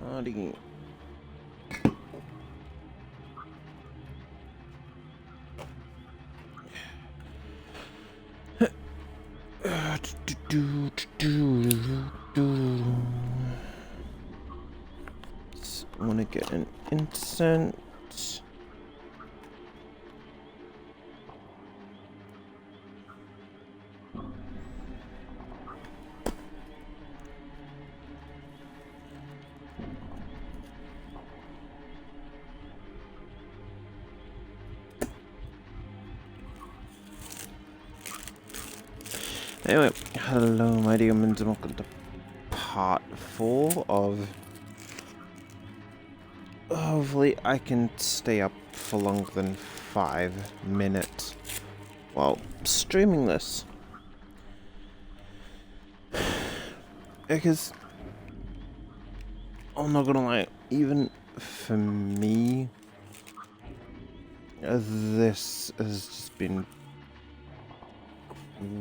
Hardy. I want to get an incense. Anyway, hello my dear humans and welcome to part 4 of... Hopefully I can stay up for longer than 5 minutes while streaming this. Because, I'm not gonna lie, even for me, this has just been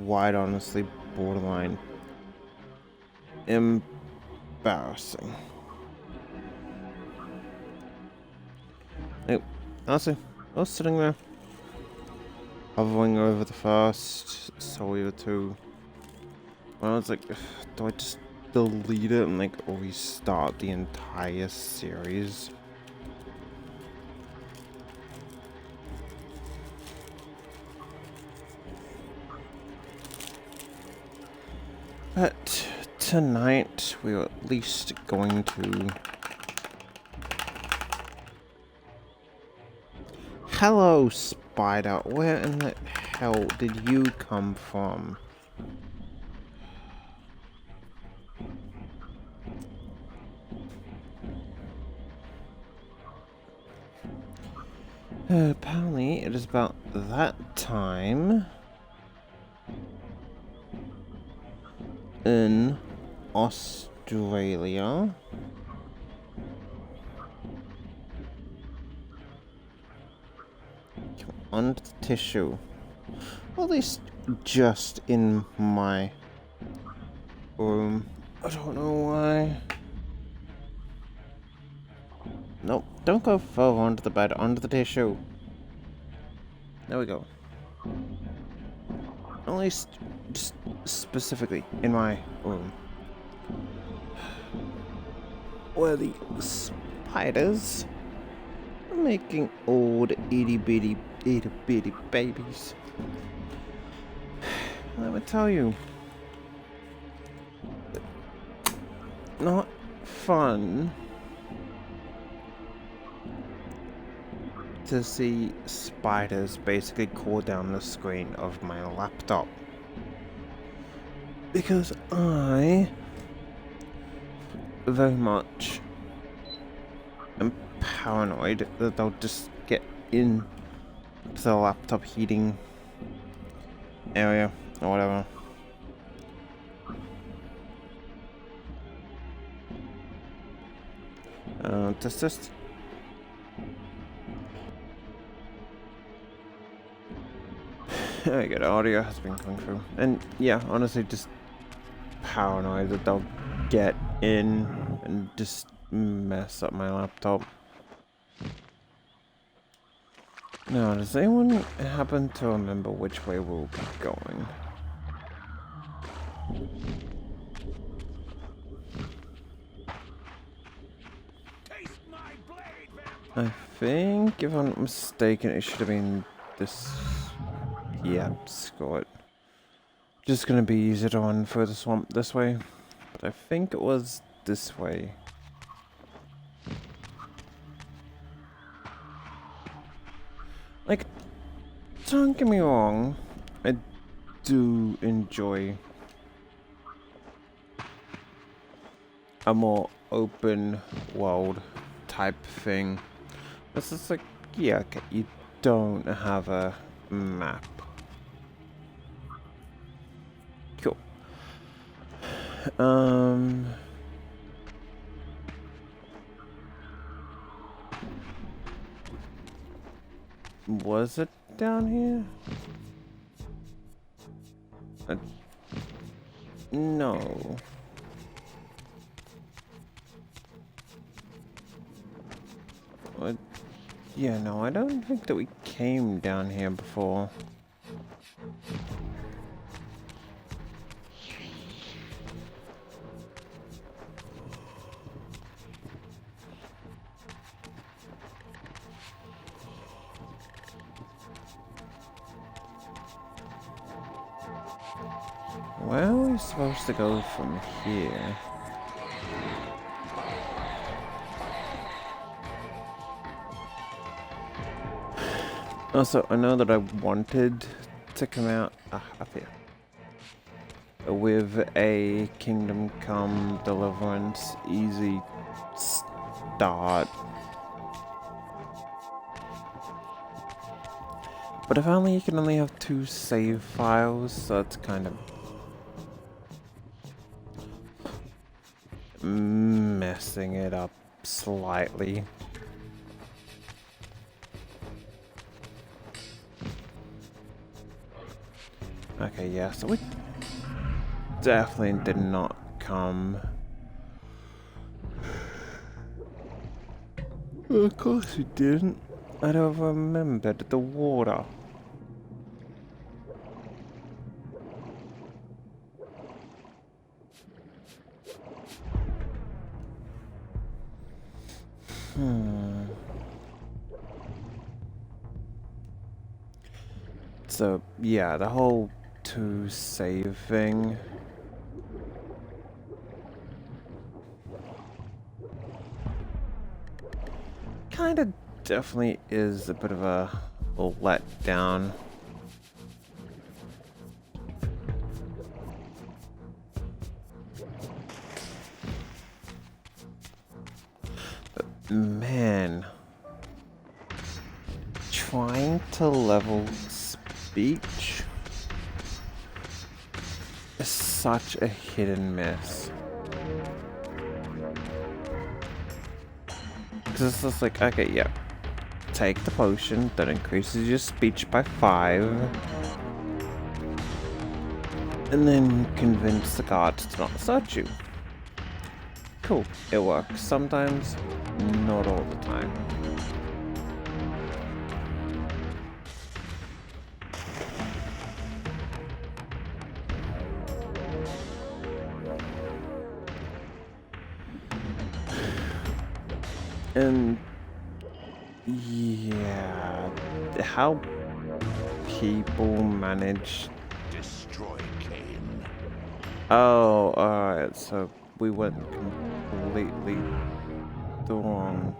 quite honestly borderline embarrassing. Honestly, I was sitting there hovering over the first Soul 2. I was like, do I just delete it and like restart the entire series? But tonight we are at least going to... Hello, spider. Where in the hell did you come from? Apparently, it is about that time in Australia. On the tissue. Or at least just in my room. I don't know why. Nope, don't go further onto the bed, onto the tissue. There we go. At least just specifically in my room. Where the spiders are making old itty bitty babies. Let me tell you, not fun to see spiders basically claw down the screen of my laptop, because I very much am paranoid that they'll just get in to the laptop heating area or whatever. Just very good. Audio has been coming through, and yeah, honestly, just paranoid that they'll get in and just mess up my laptop. Now, does anyone happen to remember which way we'll be going? I think, if I'm not mistaken, it should have been this. Yeah, screw it. Just gonna be easier to run through the swamp this way. But I think it was this way. Like, don't get me wrong, I do enjoy a more open world type thing. It's just like, yeah, okay, you don't have a map. Cool. Was it down here? No. What? Yeah, no, I don't think that we came down here before. Where are we supposed to go from here? Also, I know that I wanted to come out up here with a Kingdom Come Deliverance easy start. But apparently you can only have 2 save files, so it's kind of messing it up slightly. Okay, yeah, so we definitely did not come. Well, of course we didn't. I don't remember the water. So, yeah, the whole 2 save thing. Kinda definitely is a bit of a letdown. But man, trying to level speech is such a hit and miss. Because it's just like, okay, yeah, take the potion that increases your speech by 5, and then convince the gods to not search you. Cool, it works sometimes, not all the time. And yeah, how people manage. Destroy Cain. Oh, alright, so we went completely the wrong.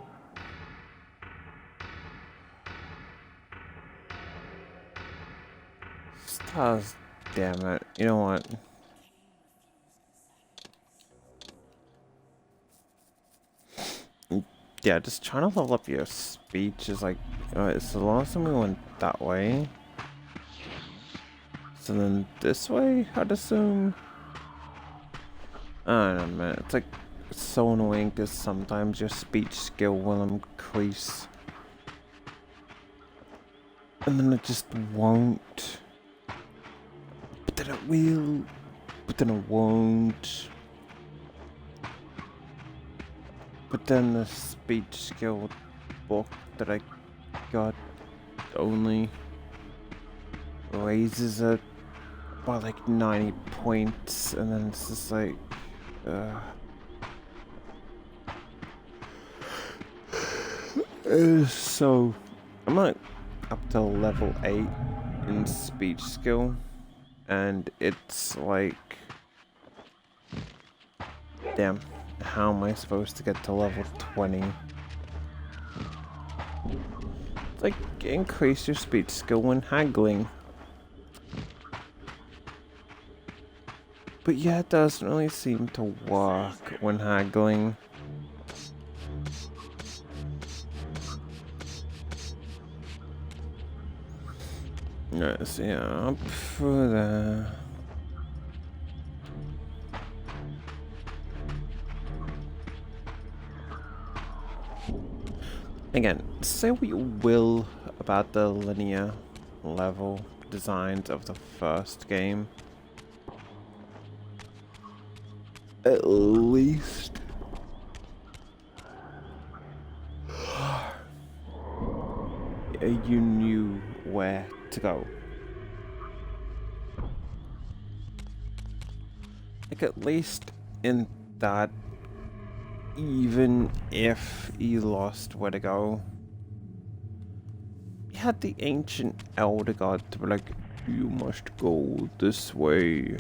Stars, damn it. You know what? Yeah, just trying to level up your speech is like, alright, so the last time we went that way. So then this way, I'd assume? I don't know, man. It's like, it's so annoying because sometimes your speech skill will increase. And then it just won't. But then it will. But then it won't. But then the speech skill book that I got only raises it by like 90 points, and then it's just like, so I'm like up to level 8 in speech skill, and it's like, damn, how am I supposed to get to level 20? It's like, increase your speech skill when haggling. But yeah, it doesn't really seem to work when haggling. Let's see, up for the... Again, say what you will about the linear level designs of the first game. at least you knew where to go. Like, at least in that, even if you lost where to go, you had the ancient elder god to be like, you must go this way.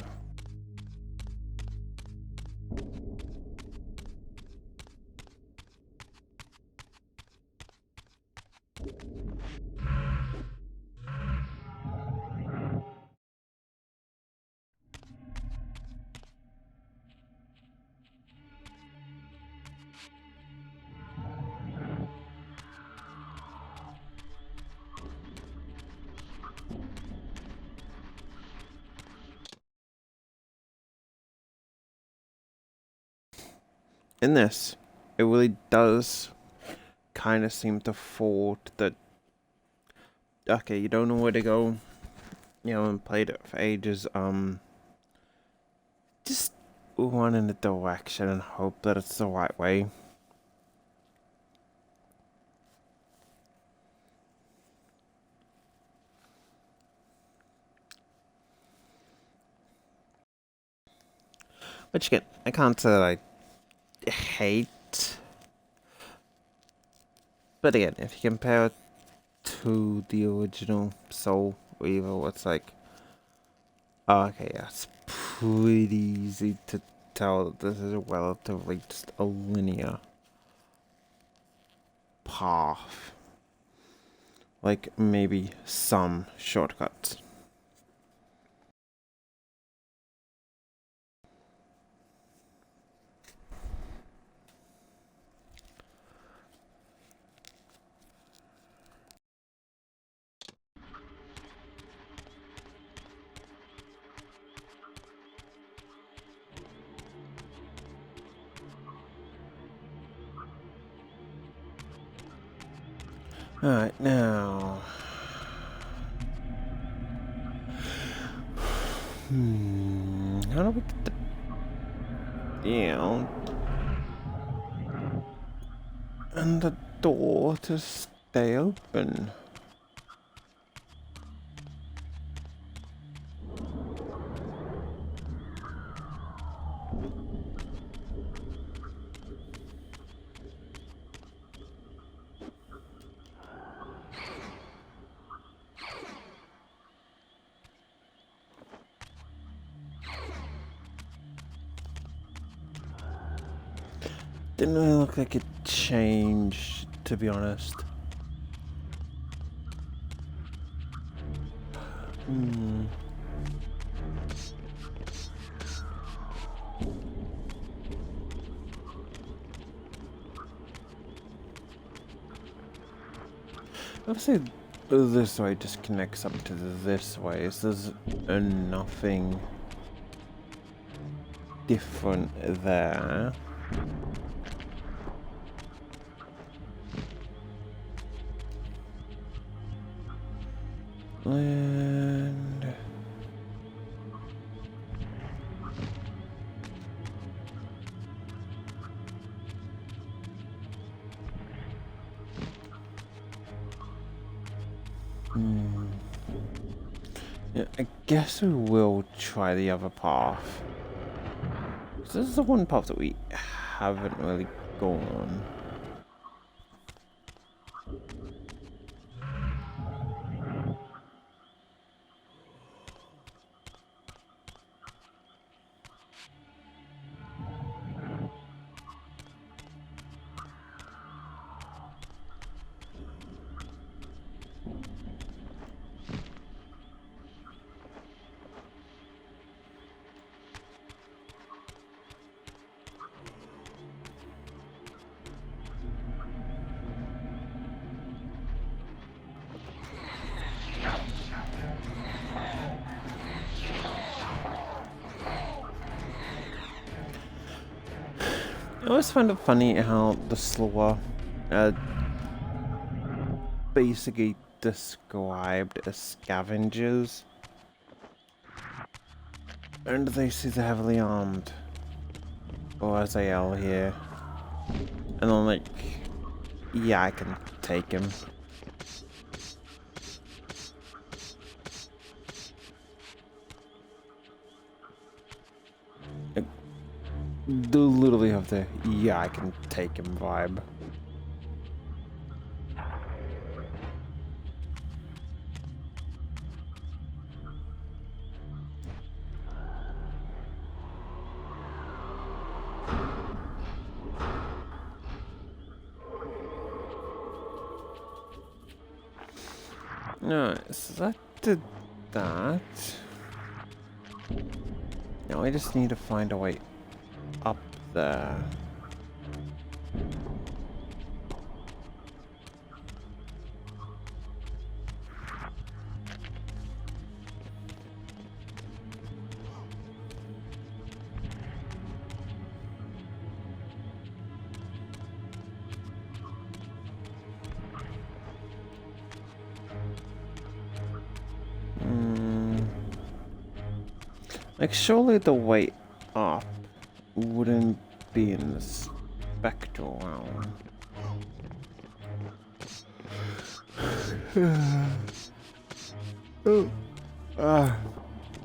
In this, it really does kind of seem to fall to that, okay, you don't know where to go, you know, and played it for ages, just run in the direction and hope that it's the right way. Which again, I can't say that I hate, but again, if you compare it to the original Soul Reaver, it's like, oh, okay, yeah, it's pretty easy to tell that this is a relatively just a linear path. Like, maybe some shortcuts. Alright, now... how do we get the... down? And the door to stay open? Didn't really look like it changed, to be honest. Obviously, this way just connects up to this way, so there's nothing different there. And... yeah, I guess we will try the other path. So this is the one path that we haven't really gone. I always find it funny how the slower basically described as scavengers, and they see the heavily armed. or as I yell here. And I'm like, yeah, I can take him. Like, they literally have the, yeah, I can take him vibe. Alright, so that did that. Now I just need to find a way up there. Like, surely the way up wouldn't be in the spectral realm. Oh.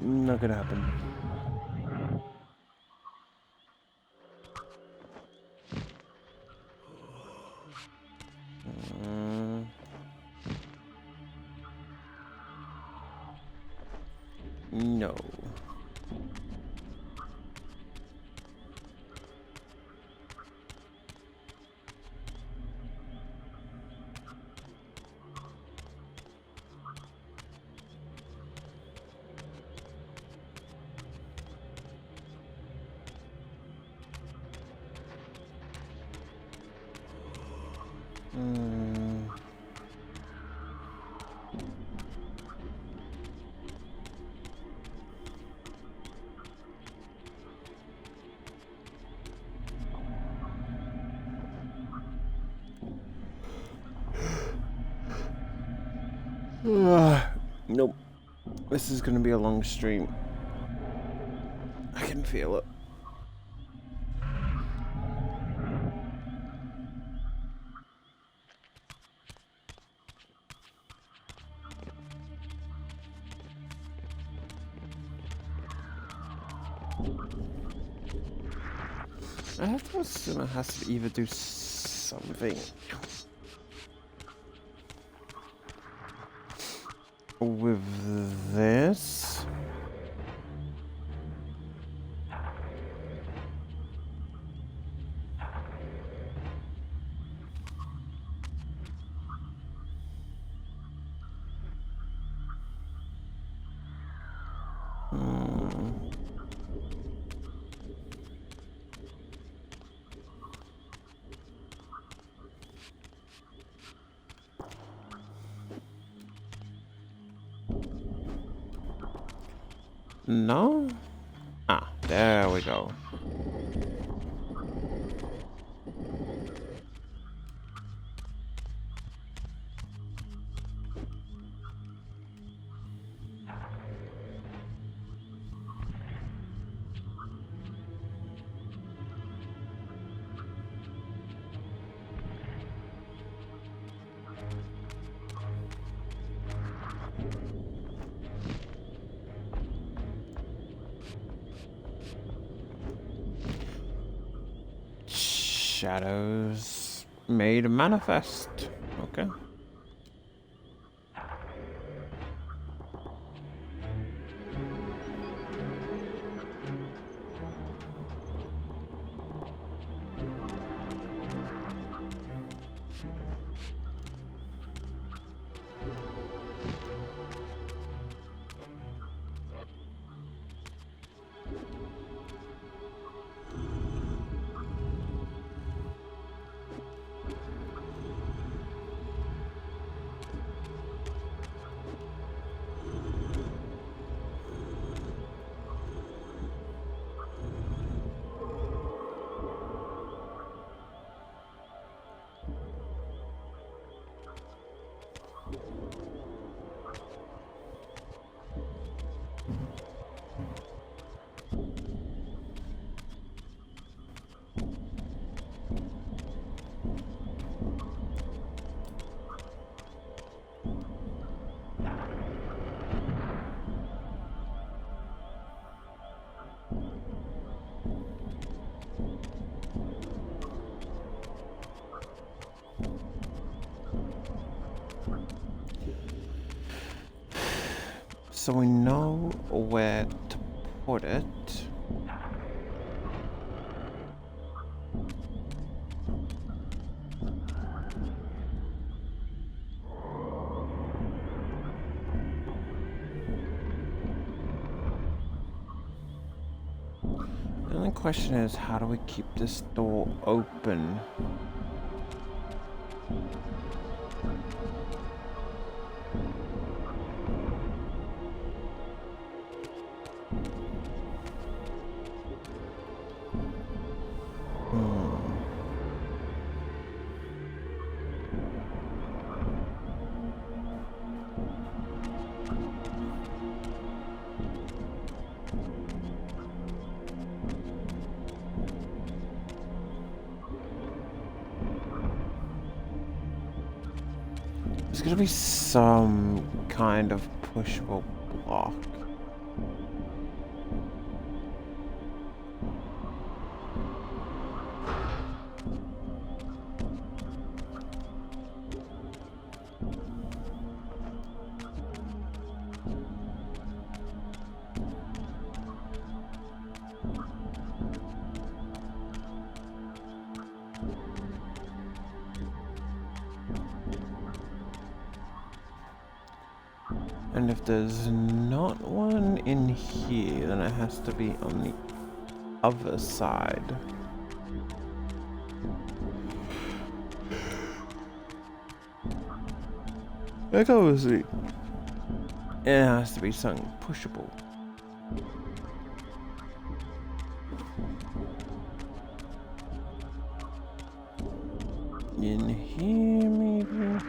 Not gonna happen. No. Nope. This is gonna be a long stream. I can feel it. I have to assume it has to either do something with this. No? Ah, there we go. Shadows made manifest. Okay. so we know where to put it. And the question is, how do we keep this door open? There's gonna be some kind of pushable block. And if there's not one in here, then it has to be on the other side. Like obviously, it has to be something pushable. In here, maybe?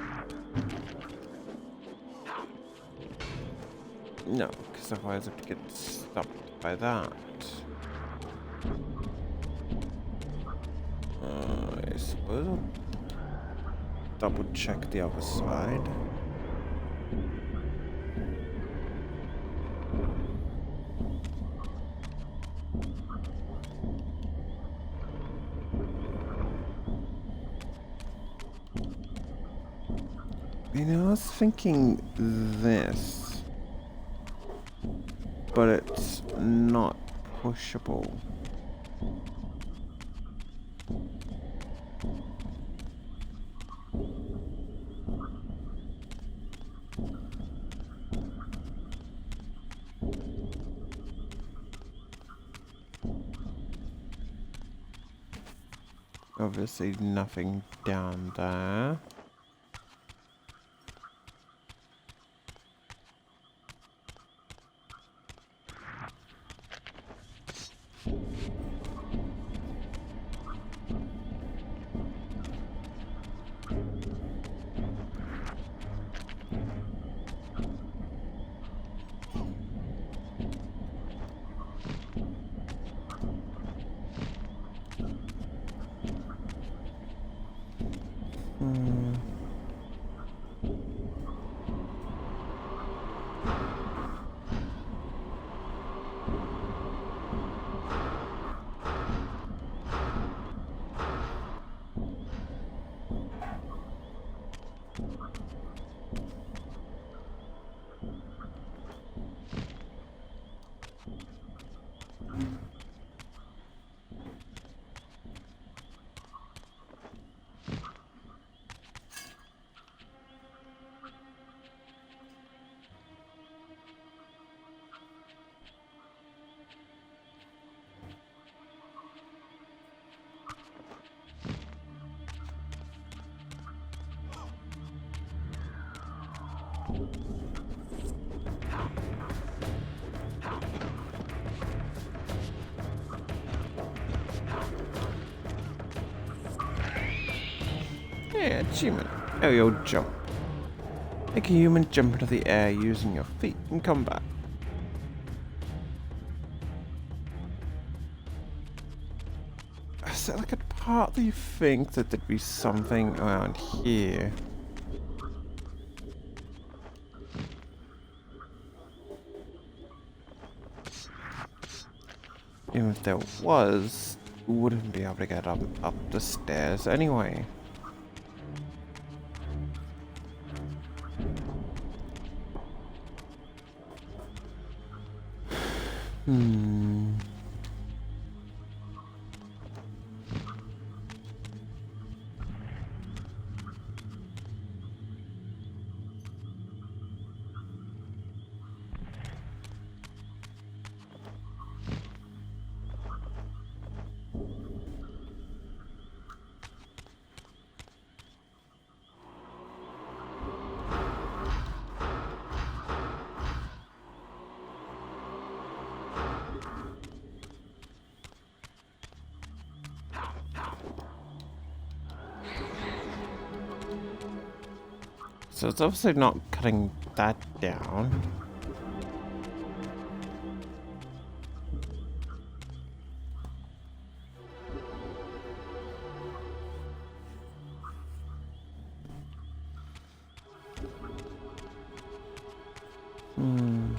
No, because otherwise I have to get stopped by that. I suppose I'll double check the other side. You know, I was thinking this, but it's not pushable. Obviously nothing down there. Yeah, achievement. Aerial jump. Make a human jump into the air using your feet in combat. So I could partly think that there'd be something around here. Even if there was, we wouldn't be able to get up the stairs anyway. Hmm. So it's obviously not cutting that down. Hmm.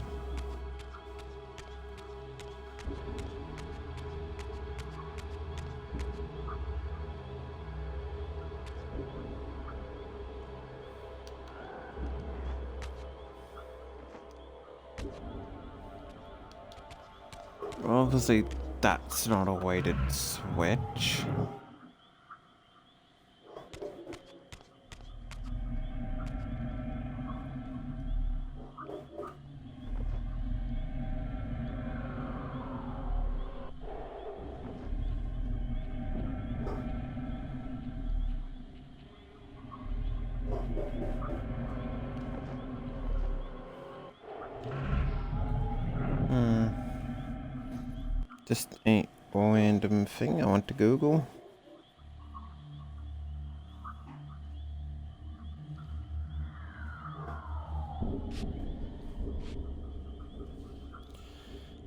Obviously, that's not a weighted switch. Hmm. Just a random thing I want to Google.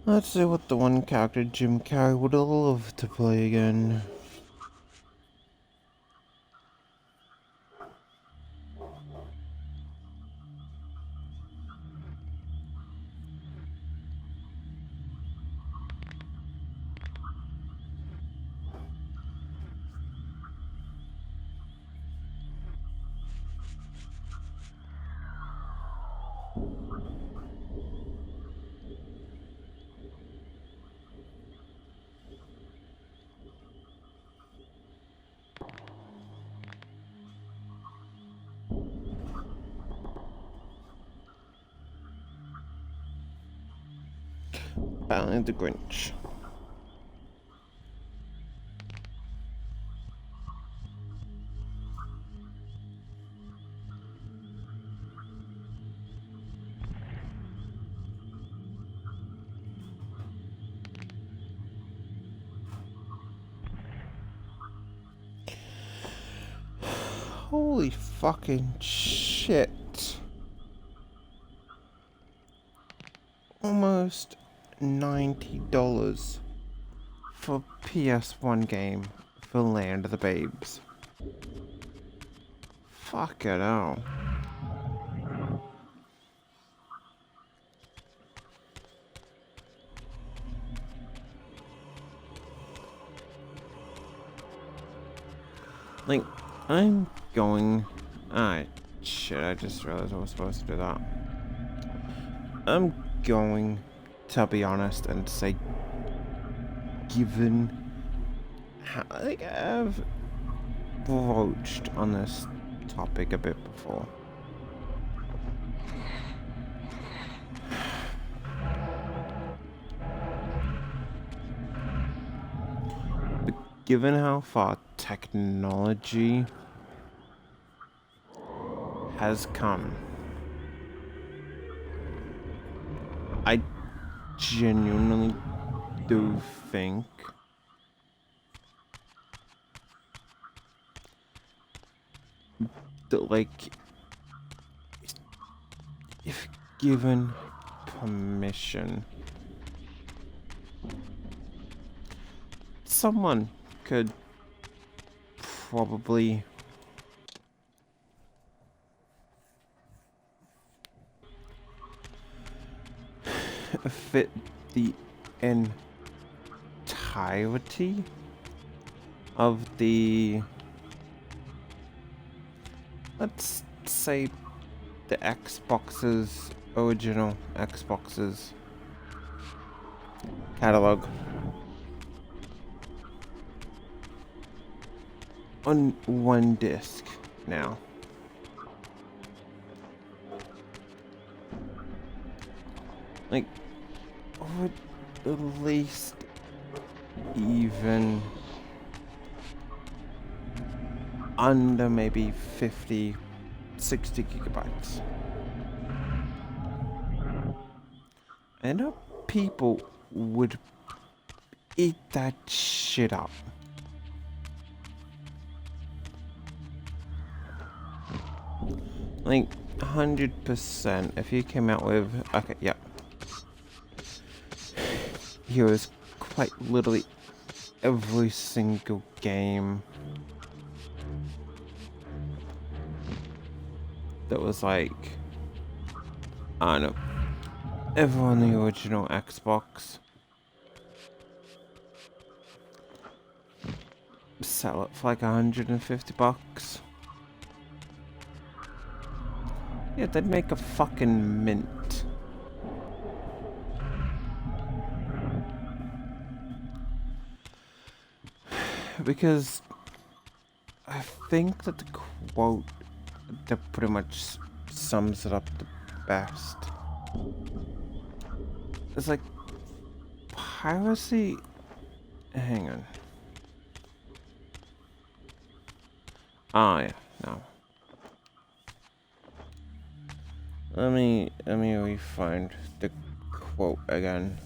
Let's see what the one character Jim Carrey would love to play again. Apparently the Grinch. Holy fucking shit. Almost $90 for PS1 game for Land of the Babes. Fuck it out. Like, I'm going... Alright, shit, I just realized I was supposed to do that. I'm going to be honest and say, given how, like, I've broached on this topic a bit before. But given how far technology has come, I genuinely do think that, like, if given permission, someone could probably fit the entirety of the, let's say, the original Xboxes catalog on one disc now. Like, I would at least even under maybe 50, 60 gigabytes. I know people would eat that shit up. Like, 100%. If you came out with, okay, yeah. Here is quite literally every single game that was like, I don't know, ever on the original Xbox. Sell it for like $150. Yeah, they'd make a fucking mint. Because I think that the quote that pretty much sums it up the best. It's like, piracy... Hang on. Oh, yeah, no. Let me re-find the quote again.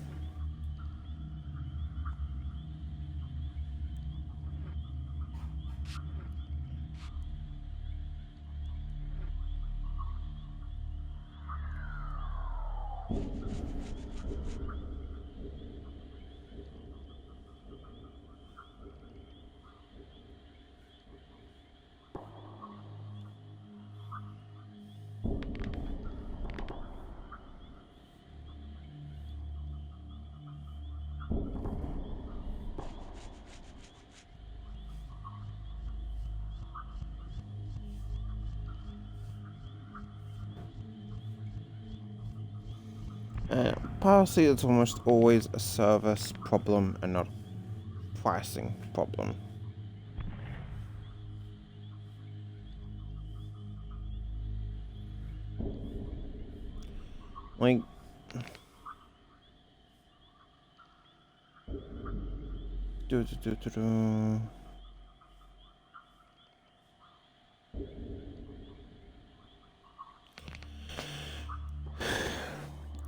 Piracy is almost always a service problem and not a pricing problem. Like,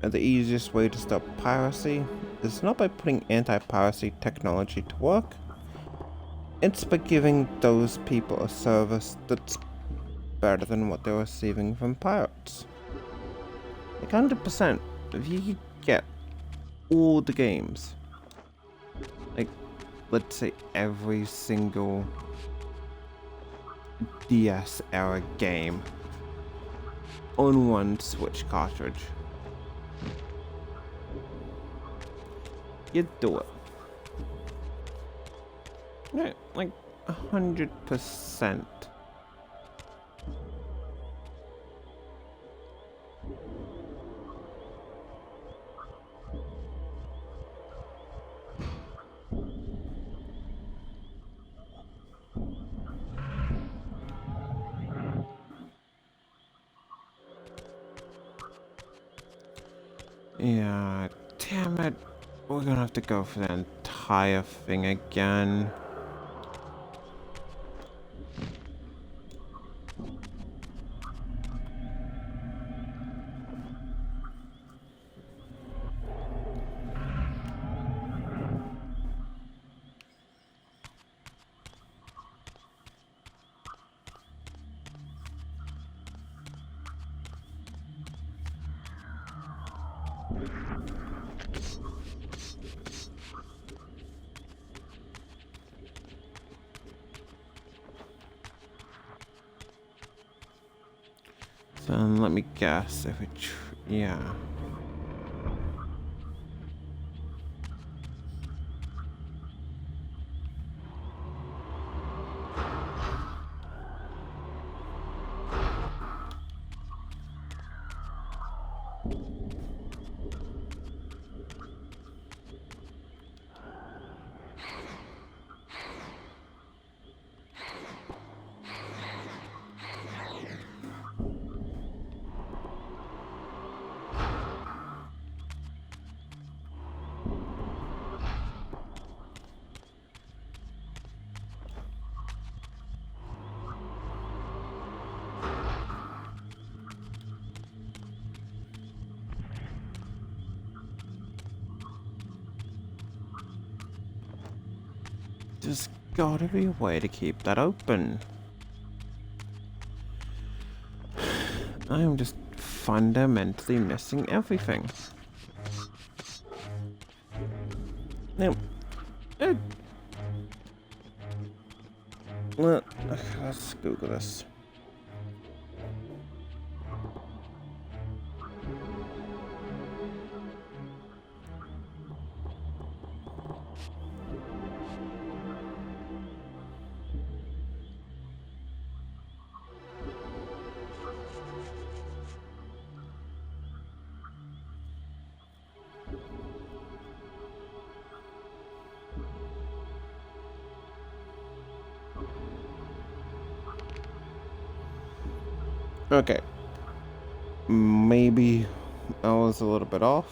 the easiest way to stop piracy is not by putting anti-piracy technology to work. It's by giving those people a service that's better than what they're receiving from pirates. Like 100%, if you could get all the games, like, let's say every single DS era game on one Switch cartridge, you'd do it. Yeah, like 100%. Yeah, damn it. We're gonna have to go for the entire thing again. So let me guess if it, yeah. There's gotta be a way to keep that open. I am just fundamentally missing everything. Now, let's Google this. Okay. Maybe I was a little bit off.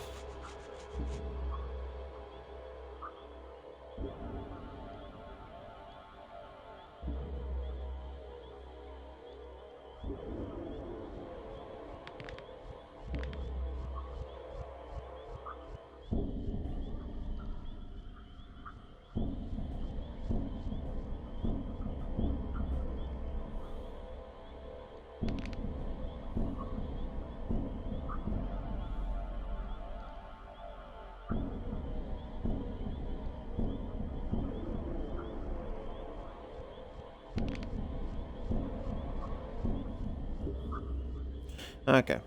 Okay.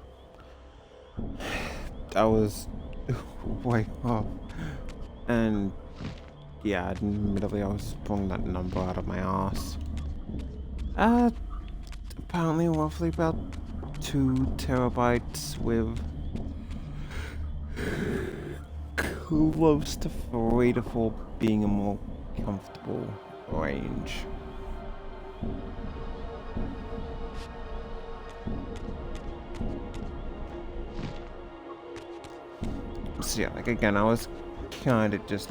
I was way off. And yeah, admittedly I was pulling that number out of my ass. Apparently roughly about 2 terabytes with close to 3 to 4 being a more comfortable range. So yeah, like again, I was kind of just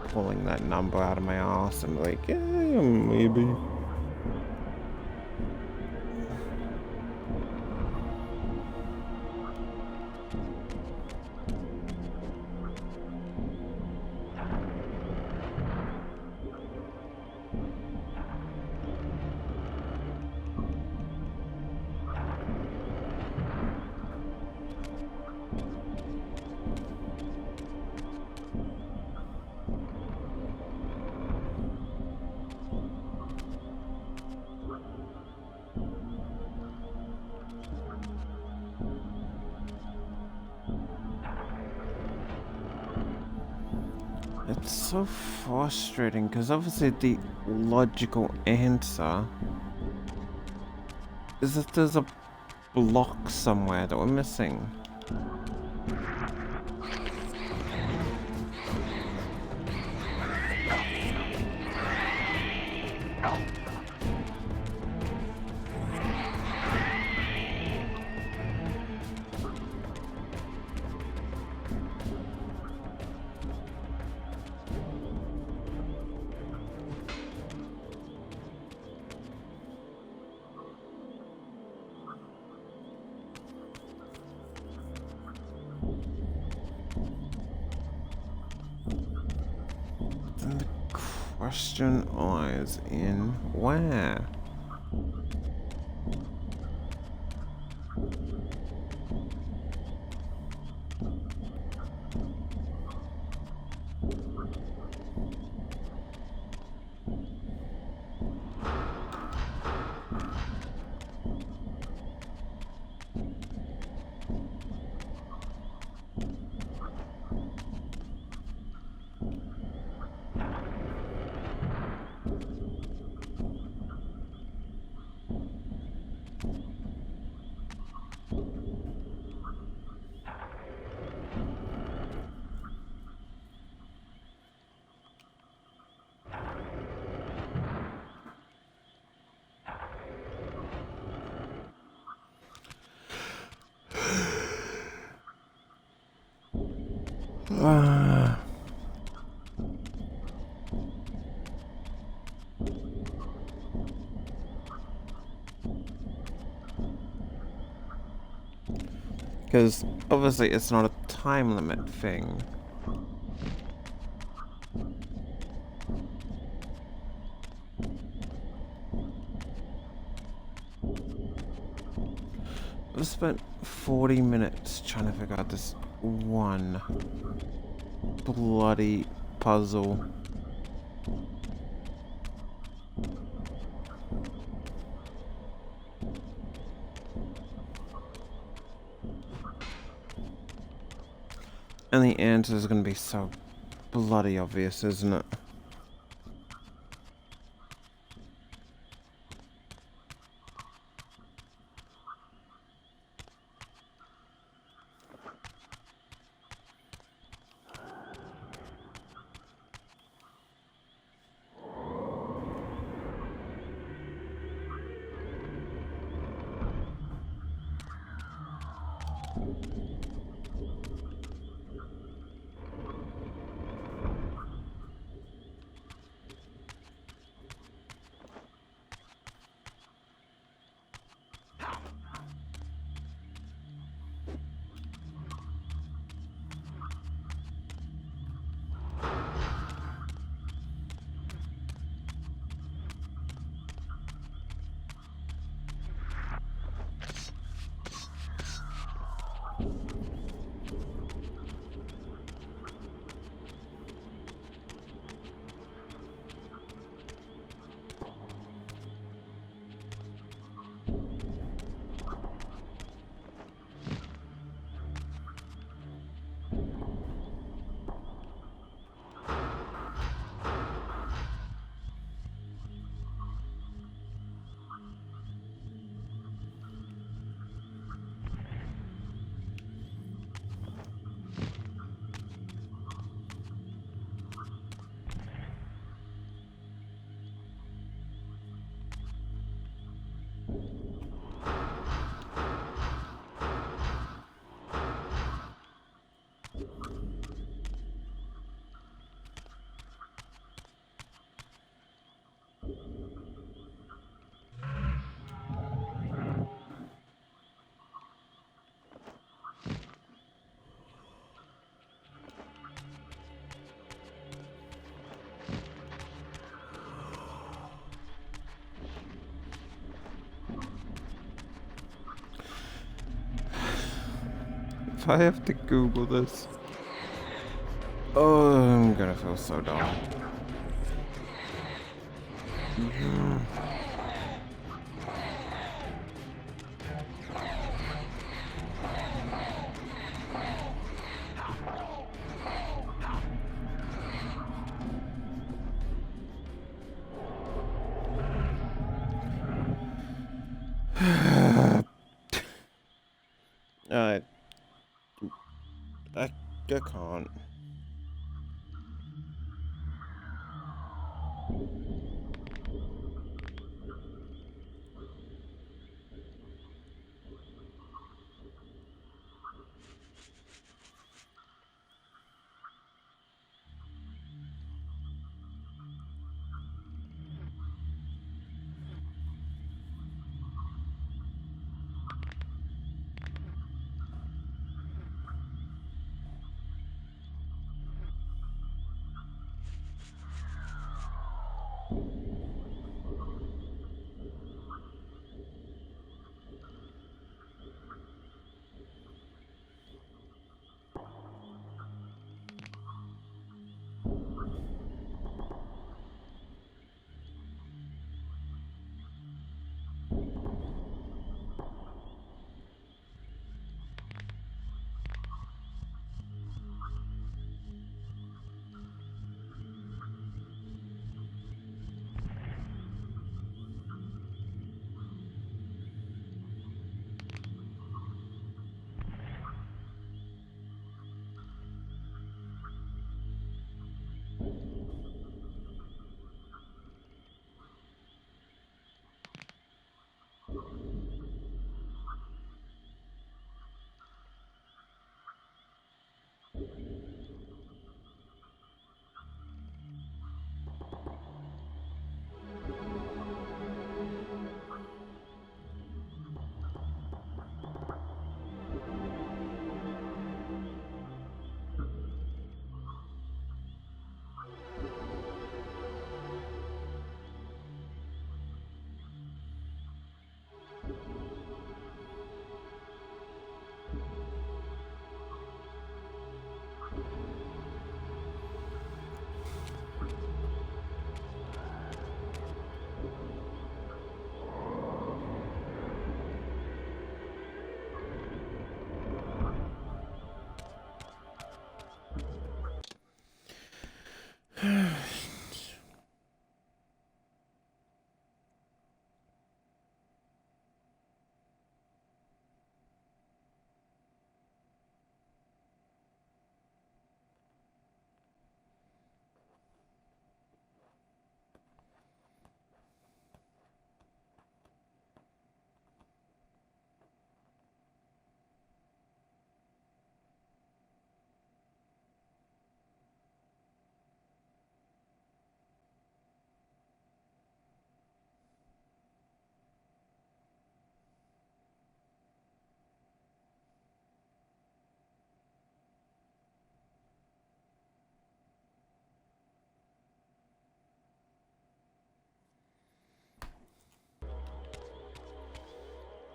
pulling that number out of my ass and like, yeah, maybe. It's so frustrating because obviously the logical answer is that there's a block somewhere that we're missing. And the question lies in where? Because obviously it's not a time limit thing. I've spent 40 minutes trying to figure out this one bloody puzzle. And the answer is going to be so bloody obvious, isn't it? If I have to Google this, oh, I'm gonna feel so dumb. I, I can't.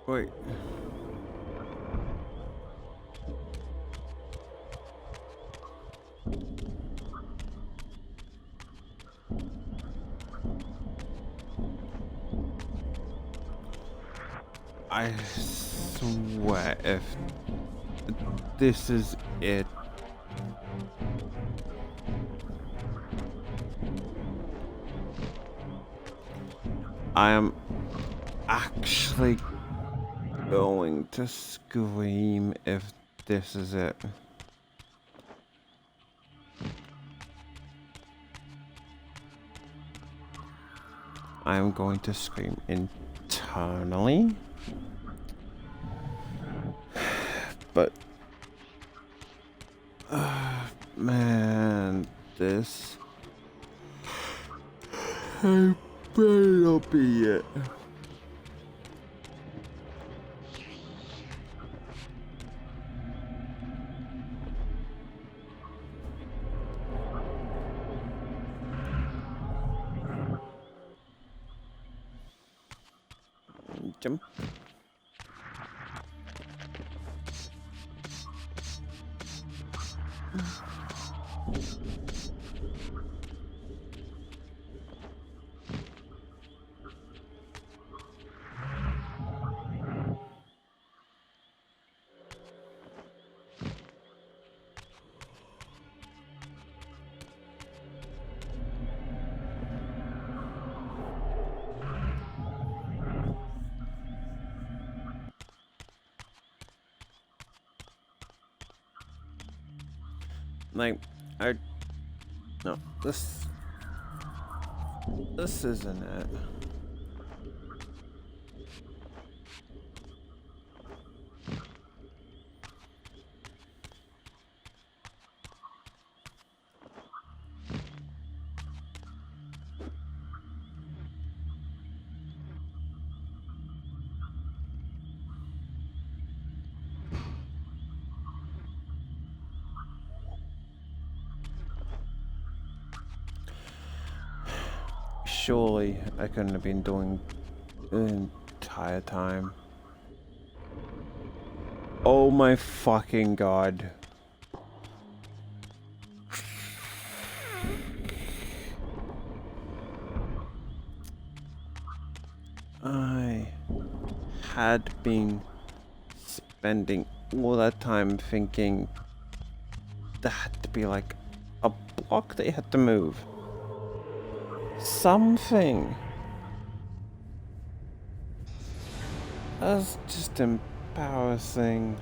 Wait. I swear if this is it. I am actually going to scream if this is it. I am going to scream internally. But man, this I better be it. Jump. Like, no, this isn't it. Surely I couldn't have been doing the entire time. Oh my fucking god. I had been spending all that time thinking there had to be like a block that you had to move. Something. That's just embarrassing.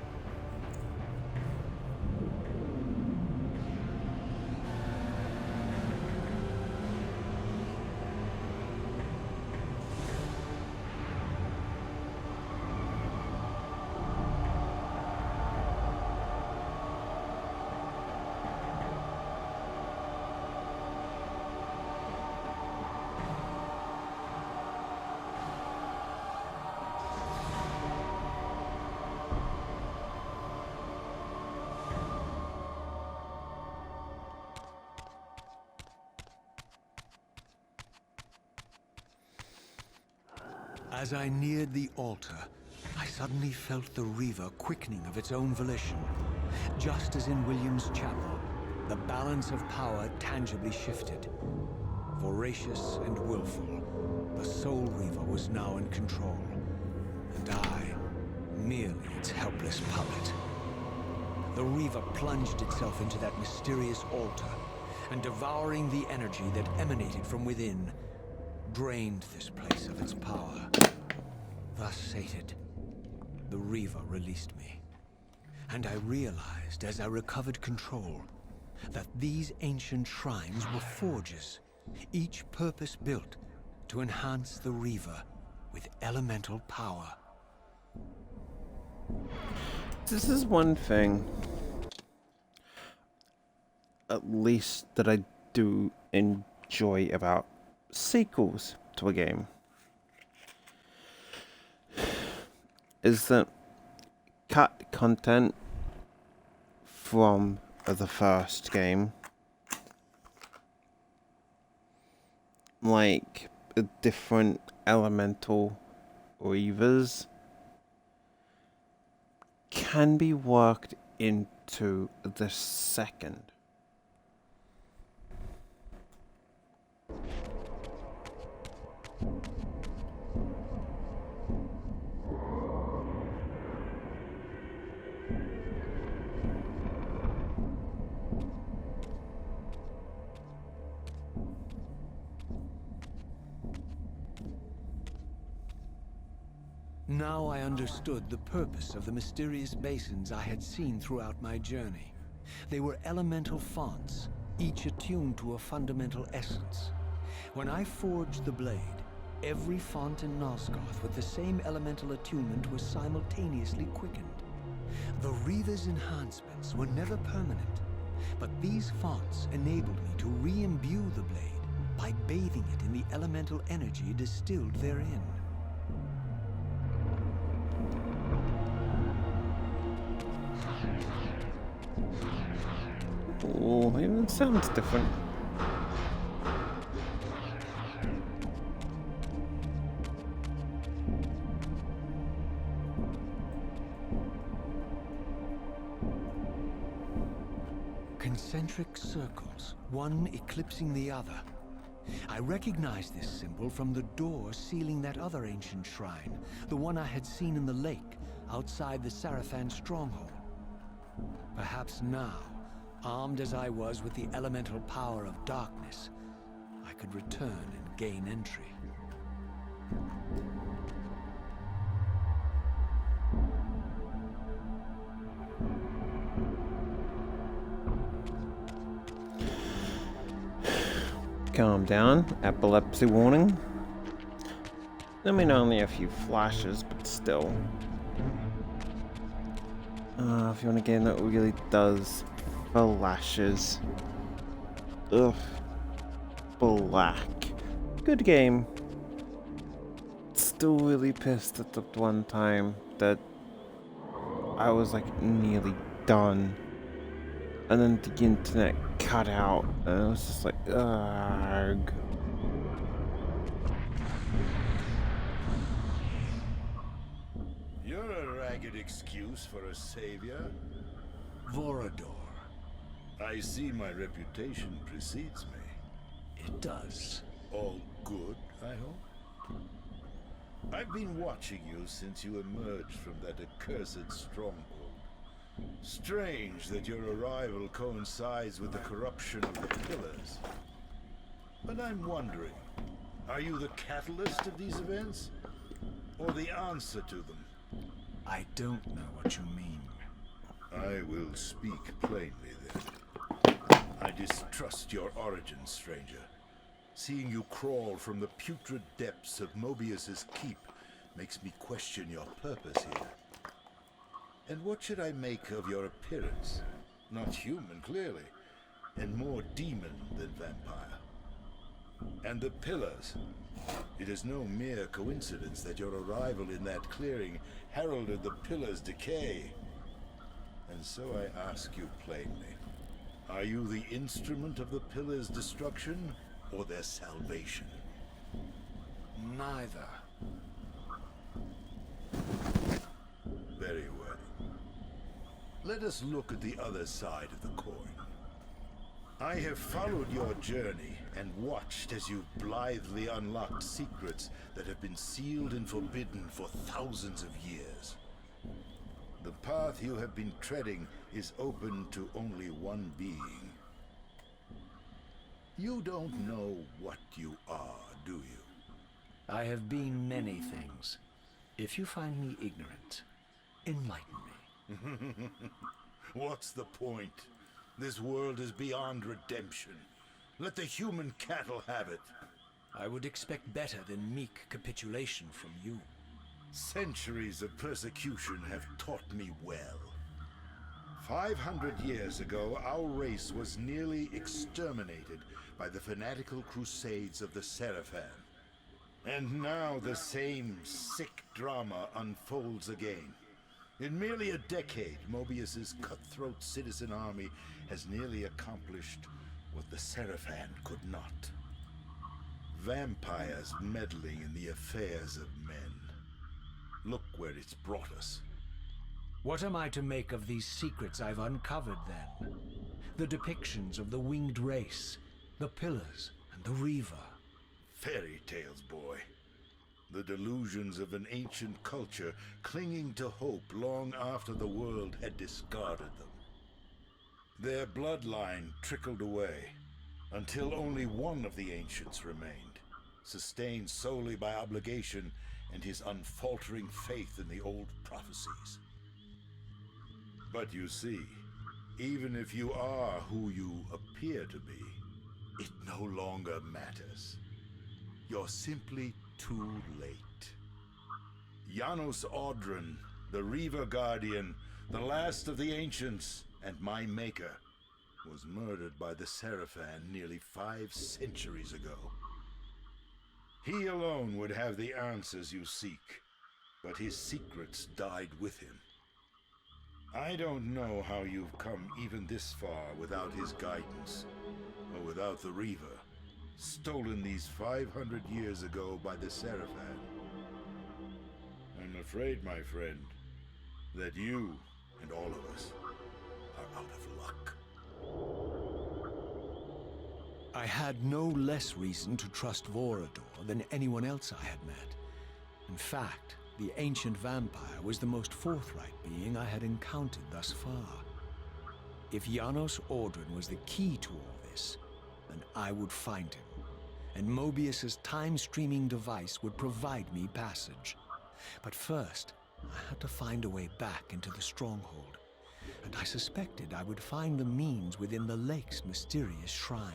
As I neared the altar, I suddenly felt the reaver quickening of its own volition. Just as in William's chapel, the balance of power tangibly shifted. Voracious and willful, the soul reaver was now in control, and I, merely its helpless puppet. The reaver plunged itself into that mysterious altar, and devouring the energy that emanated from within, drained this place of its power. Thus sated, the reaver released me. And I realized as I recovered control that these ancient shrines were forges, each purpose-built to enhance the reaver with elemental power. This is one thing, at least, that I do enjoy about sequels to a game, is that cut content from the first game, like different elemental reavers, can be worked into the second. Now I understood the purpose of the mysterious basins I had seen throughout my journey. They were elemental fonts, each attuned to a fundamental essence. When I forged the blade, every font in Nosgoth with the same elemental attunement was simultaneously quickened. The Reaver's enhancements were never permanent, but these fonts enabled me to re-imbue the blade by bathing it in the elemental energy distilled therein. Oh, it sounds different. Concentric circles, one eclipsing the other. I recognized this symbol from the door sealing that other ancient shrine, the one I had seen in the lake outside the Sarafan stronghold. Perhaps now, armed as I was with the elemental power of darkness, I could return and gain entry. Calm down. Epilepsy warning. I mean, only a few flashes, but still. If you want a game that really does flashes. Ugh. Black. Good game. Still really pissed at the one time that I was like nearly done. And then the internet cut out, and I was just like, ugh. You're a ragged excuse for a savior. Vorador. I see my reputation precedes me. It does. All good, I hope? I've been watching you since you emerged from that accursed stronghold. Strange that your arrival coincides with the corruption of the Pillars. But I'm wondering, are you the catalyst of these events? Or the answer to them? I don't know what you mean. I will speak plainly then. I distrust your origin, stranger. Seeing you crawl from the putrid depths of Mobius's keep makes me question your purpose here. And what should I make of your appearance? Not human, clearly, and more demon than vampire. And the Pillars. It is no mere coincidence that your arrival in that clearing heralded the Pillars' decay. And so I ask you plainly, are you the instrument of the Pillars' destruction or their salvation? Neither. Very well. Let us look at the other side of the coin. I have followed your journey and watched as you blithely unlocked secrets that have been sealed and forbidden for thousands of years. The path you have been treading is open to only one being. You don't know what you are, do you? I have been many things. If you find me ignorant, enlighten me. What's the point? This world is beyond redemption. Let the human cattle have it. I would expect better than meek capitulation from you. Centuries of persecution have taught me well. 500 years ago, our race was nearly exterminated by the fanatical crusades of the Seraphan. And now the same sick drama unfolds again. In merely a decade, Mobius's cutthroat citizen army has nearly accomplished what the Seraphan could not. Vampires meddling in the affairs of men. Look where it's brought us. What am I to make of these secrets I've uncovered, then? The depictions of the winged race, the pillars, and the reaver. Fairy tales, boy. The delusions of an ancient culture clinging to hope long after the world had discarded them. Their bloodline trickled away, until only one of the ancients remained, sustained solely by obligation and his unfaltering faith in the old prophecies. But you see, even if you are who you appear to be, it no longer matters. You're simply too late. Janos Audron, the Reaver Guardian, the last of the ancients, and my maker, was murdered by the Seraphan nearly 5 centuries ago. He alone would have the answers you seek, but his secrets died with him. I don't know how you've come even this far without his guidance, or without the Reaver, stolen these 500 years ago by the Seraphan. I'm afraid, my friend, that you and all of us are out of luck. I had no less reason to trust Vorador than anyone else I had met. In fact, the ancient vampire was the most forthright being I had encountered thus far. If Janos Audron was the key to all this, then I would find him, and Mobius's time-streaming device would provide me passage. But first, I had to find a way back into the stronghold, and I suspected I would find the means within the lake's mysterious shrine.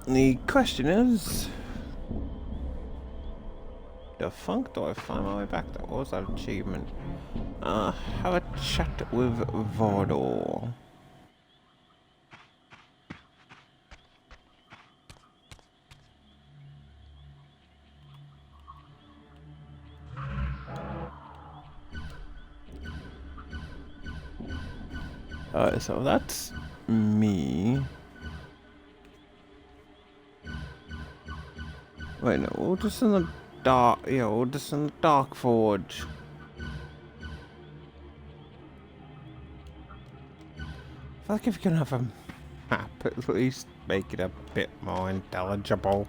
The question is, the funk, do I find my way back? That was that achievement. Have a chat with Vardor. Alright, so that's me. Wait, no, we're just in the dark. Yeah, we're just in the Dark Forge. I feel like if you can have a map, at least make it a bit more intelligible.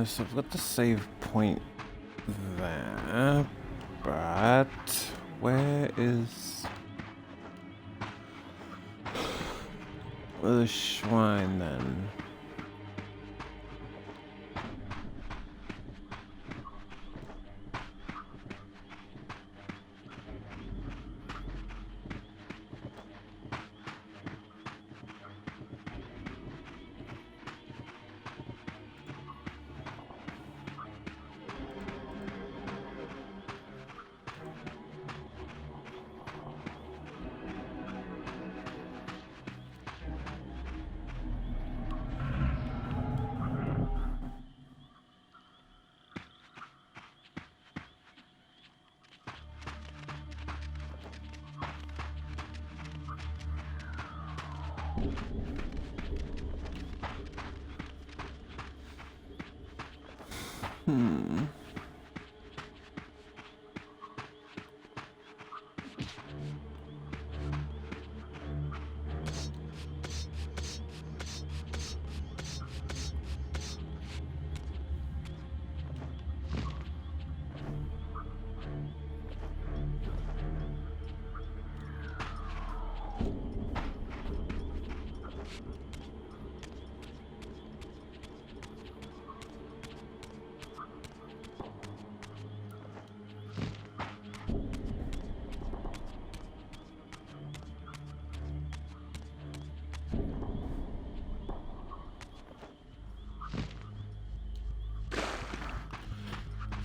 So I've got the save point there, but where is the shrine then?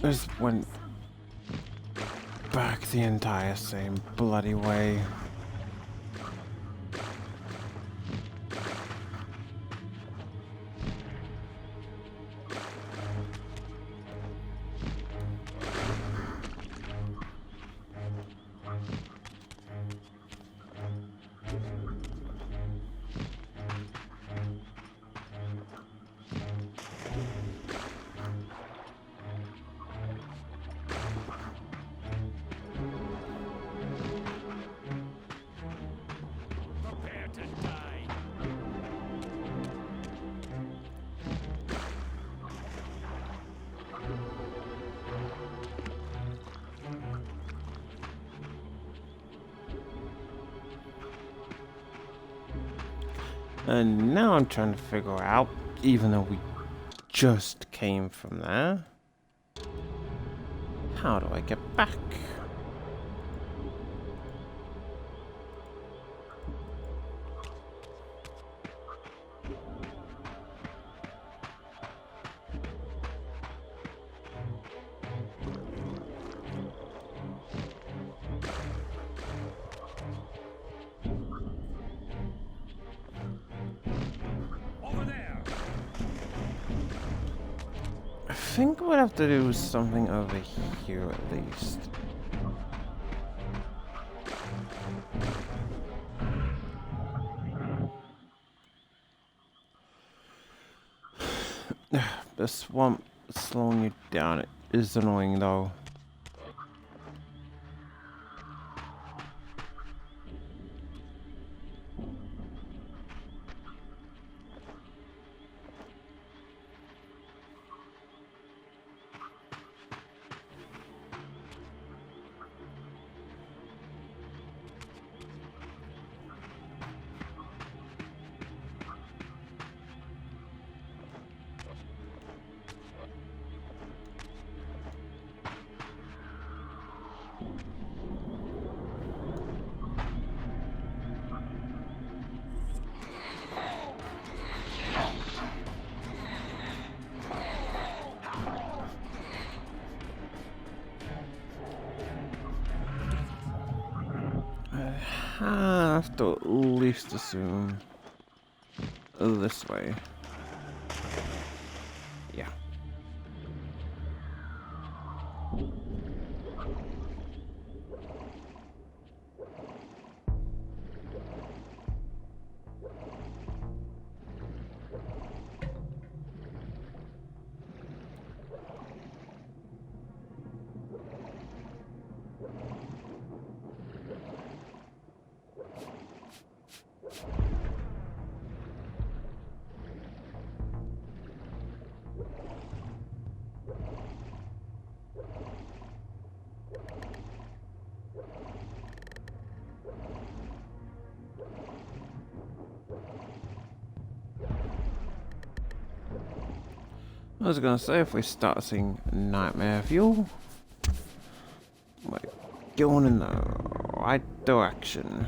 Just went back the entire same bloody way. Prepare to die. And now I'm trying to figure out, even though we just came from there, how do I get back? Over there. I think we'd have to do something over here at least. The swamp slowing you down, it is annoying though. I have to at least assume this way. Yeah. I was gonna say, if we start seeing nightmare view, we're going in the right direction.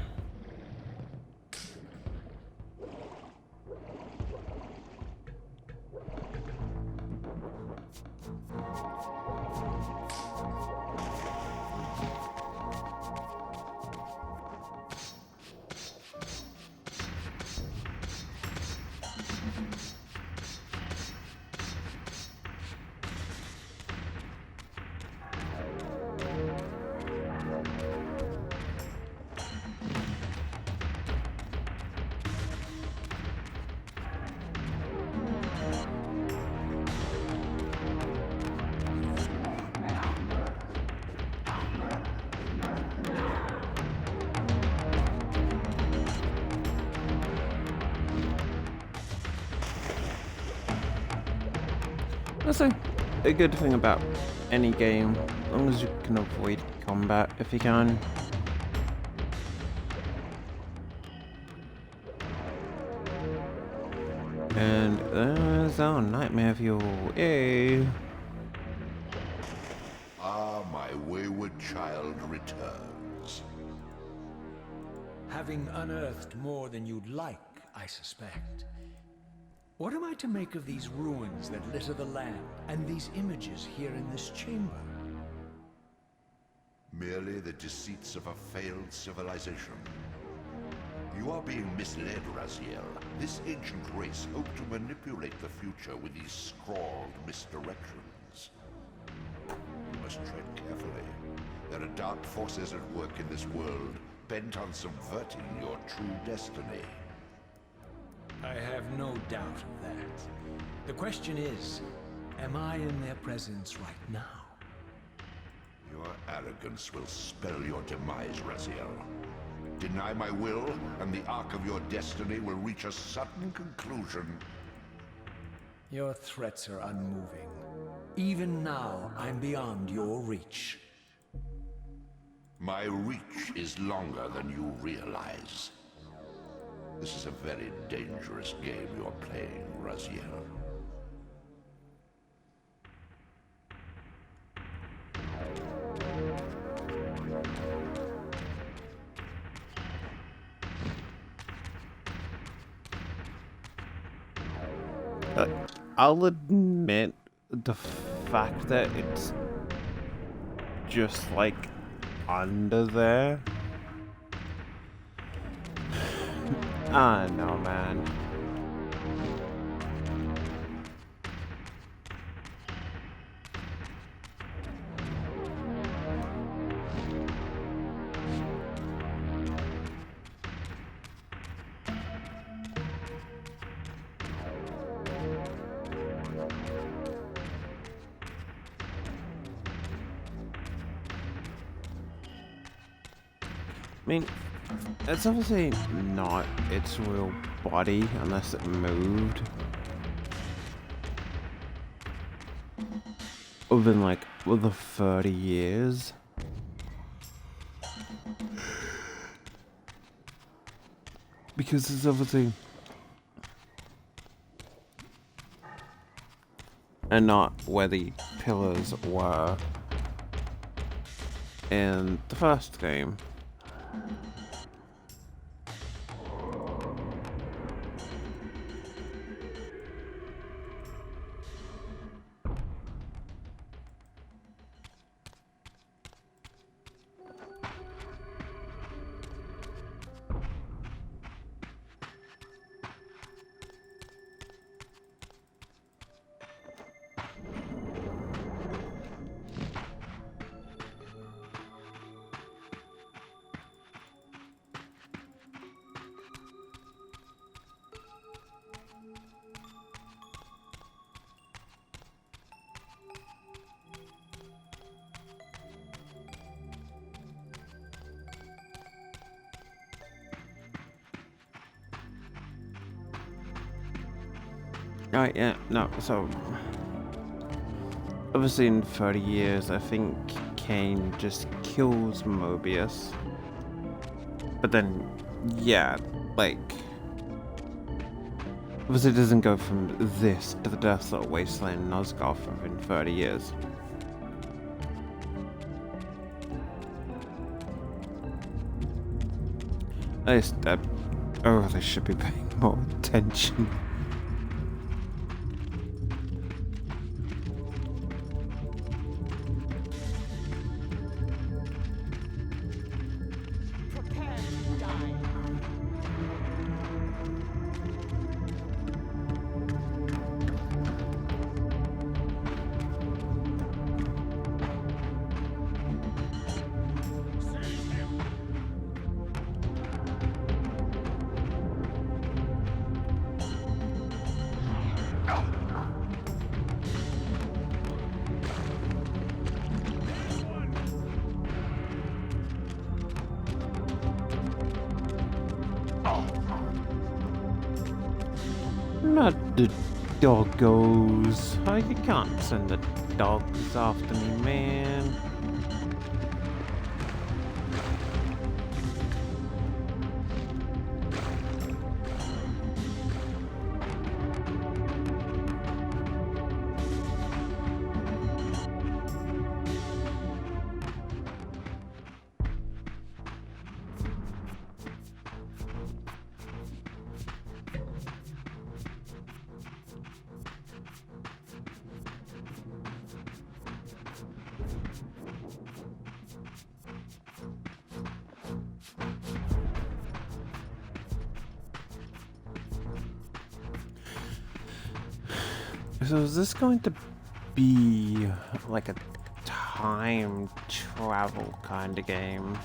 That's a good thing about any game, as long as you can avoid combat if you can. And there's our nightmare fuel. Yay! Ah, my wayward child returns. Having unearthed more than you'd like, I suspect. What am I to make of these ruins that litter the land, and these images here in this chamber? Merely the deceits of a failed civilization. You are being misled, Raziel. This ancient race hoped to manipulate the future with these scrawled misdirections. You must tread carefully. There are dark forces at work in this world, bent on subverting your true destiny. I have no doubt of that. The question is, am I in their presence right now? Your arrogance will spell your demise, Raziel. Deny my will, and the arc of your destiny will reach a sudden conclusion. Your threats are unmoving. Even now, I'm beyond your reach. My reach is longer than you realize. This is a very dangerous game you're playing, Raziel. I'll admit the fact that it's just like under there. I know, man. I mean, it's obviously not its real body unless it moved. Within like the 30 years. Because it's obviously and not where the pillars were in the first game. Right, yeah, no, so obviously in 30 years I think Kane just kills Mobius. But then, yeah, like obviously it doesn't go from this to the desolate wasteland Nosgoth within 30 years. At least, oh, they should be paying more attention. Not Doggos. Oh, you can't send the dogs after me, man. So is this going to be like a time travel kind of game?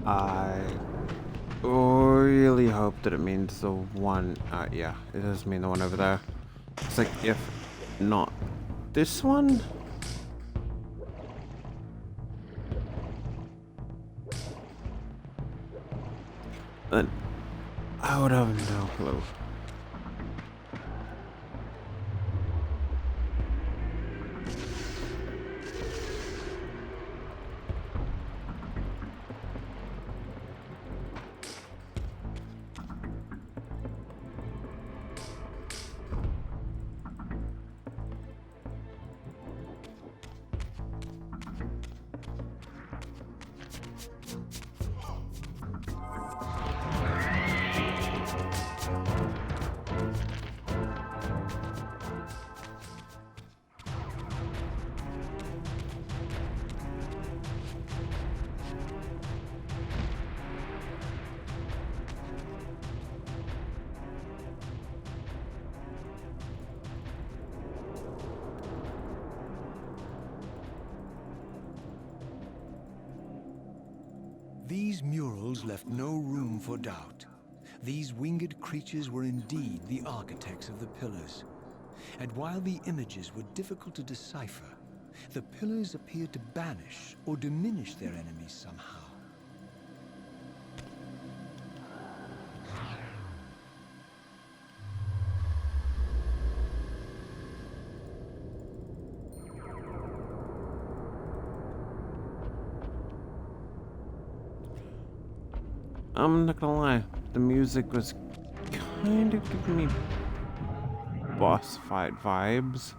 I really hope that it means the one, yeah, it does mean the one over there. It's like, if not this one? Then I would have no clue. These murals left no room for doubt. These winged creatures were indeed the architects of the pillars. And while the images were difficult to decipher, the pillars appeared to banish or diminish their enemies somehow. I'm not gonna lie, the music was kind of giving me boss fight vibes.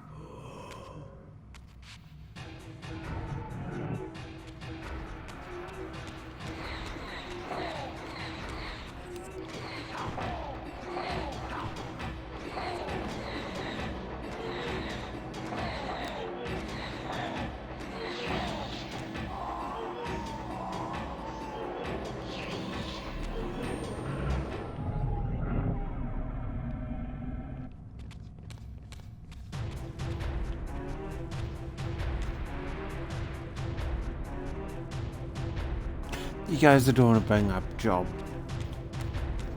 You guys are doing a bang up job.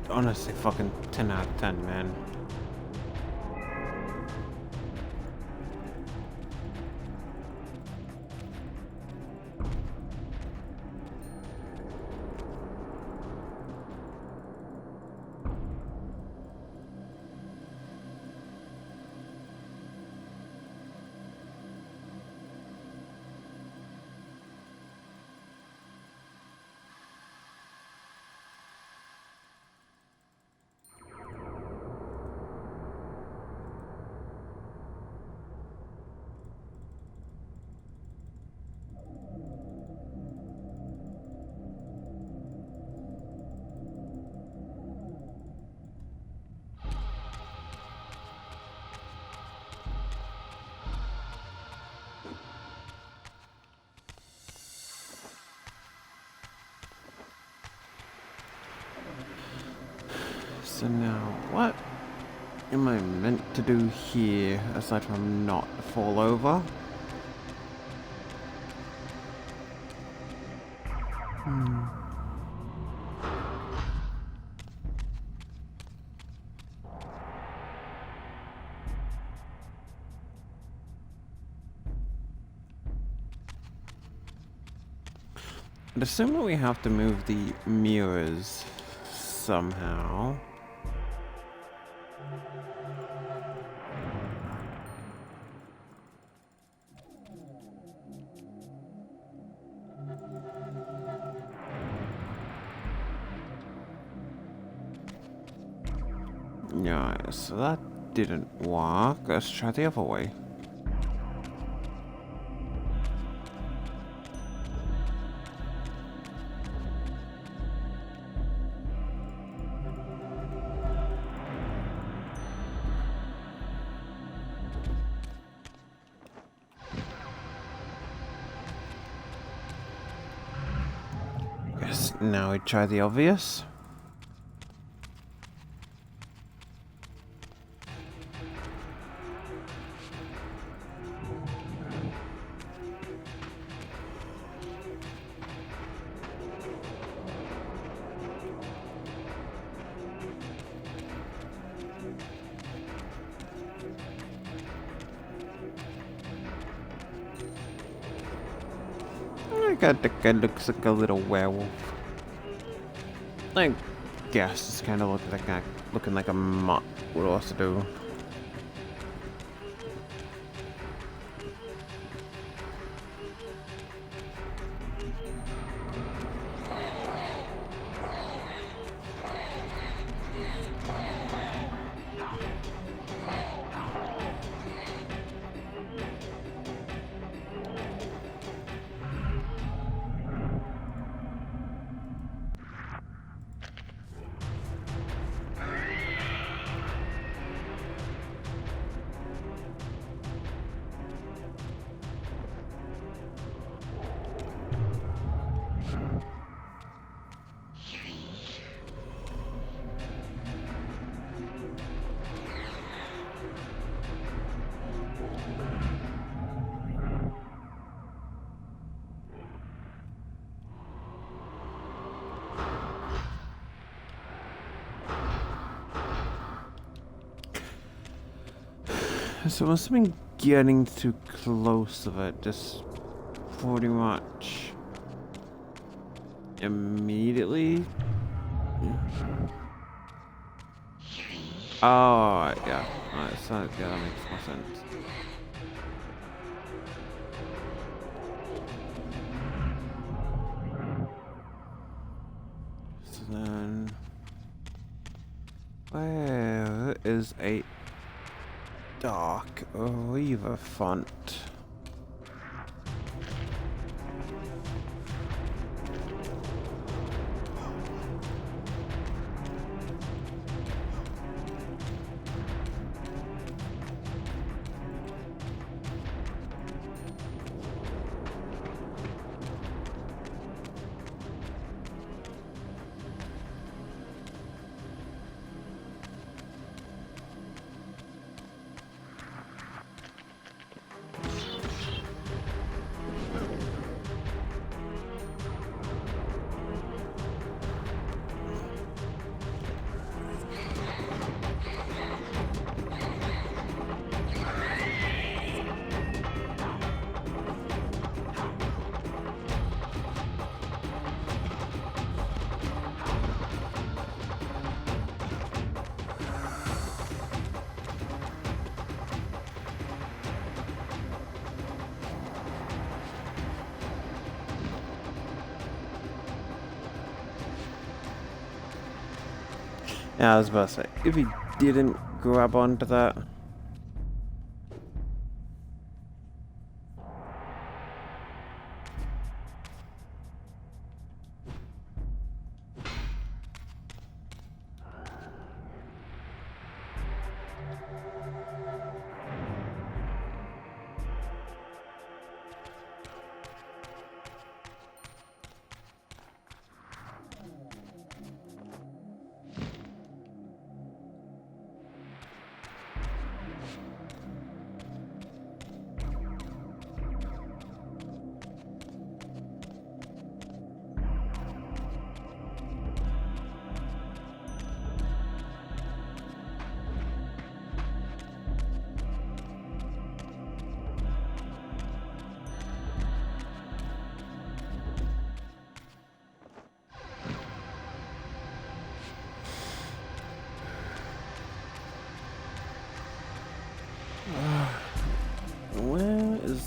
Honestly, fucking 10 out of 10, man. So now, what am I meant to do here, aside from not fall over? I'd assume that we have to move the mirrors somehow. Yeah, so that didn't work. Let's try the other way. Yes, now we try the obvious. That guy looks like a little werewolf. I guess it's kind of looking like a mutt would also do. So once I've been getting too close of it, just pretty much immediately. Oh, yeah. Alright, so yeah, that makes more sense. So then, where is a dark reaver font? Yeah, I was about to say, if he didn't grab onto that.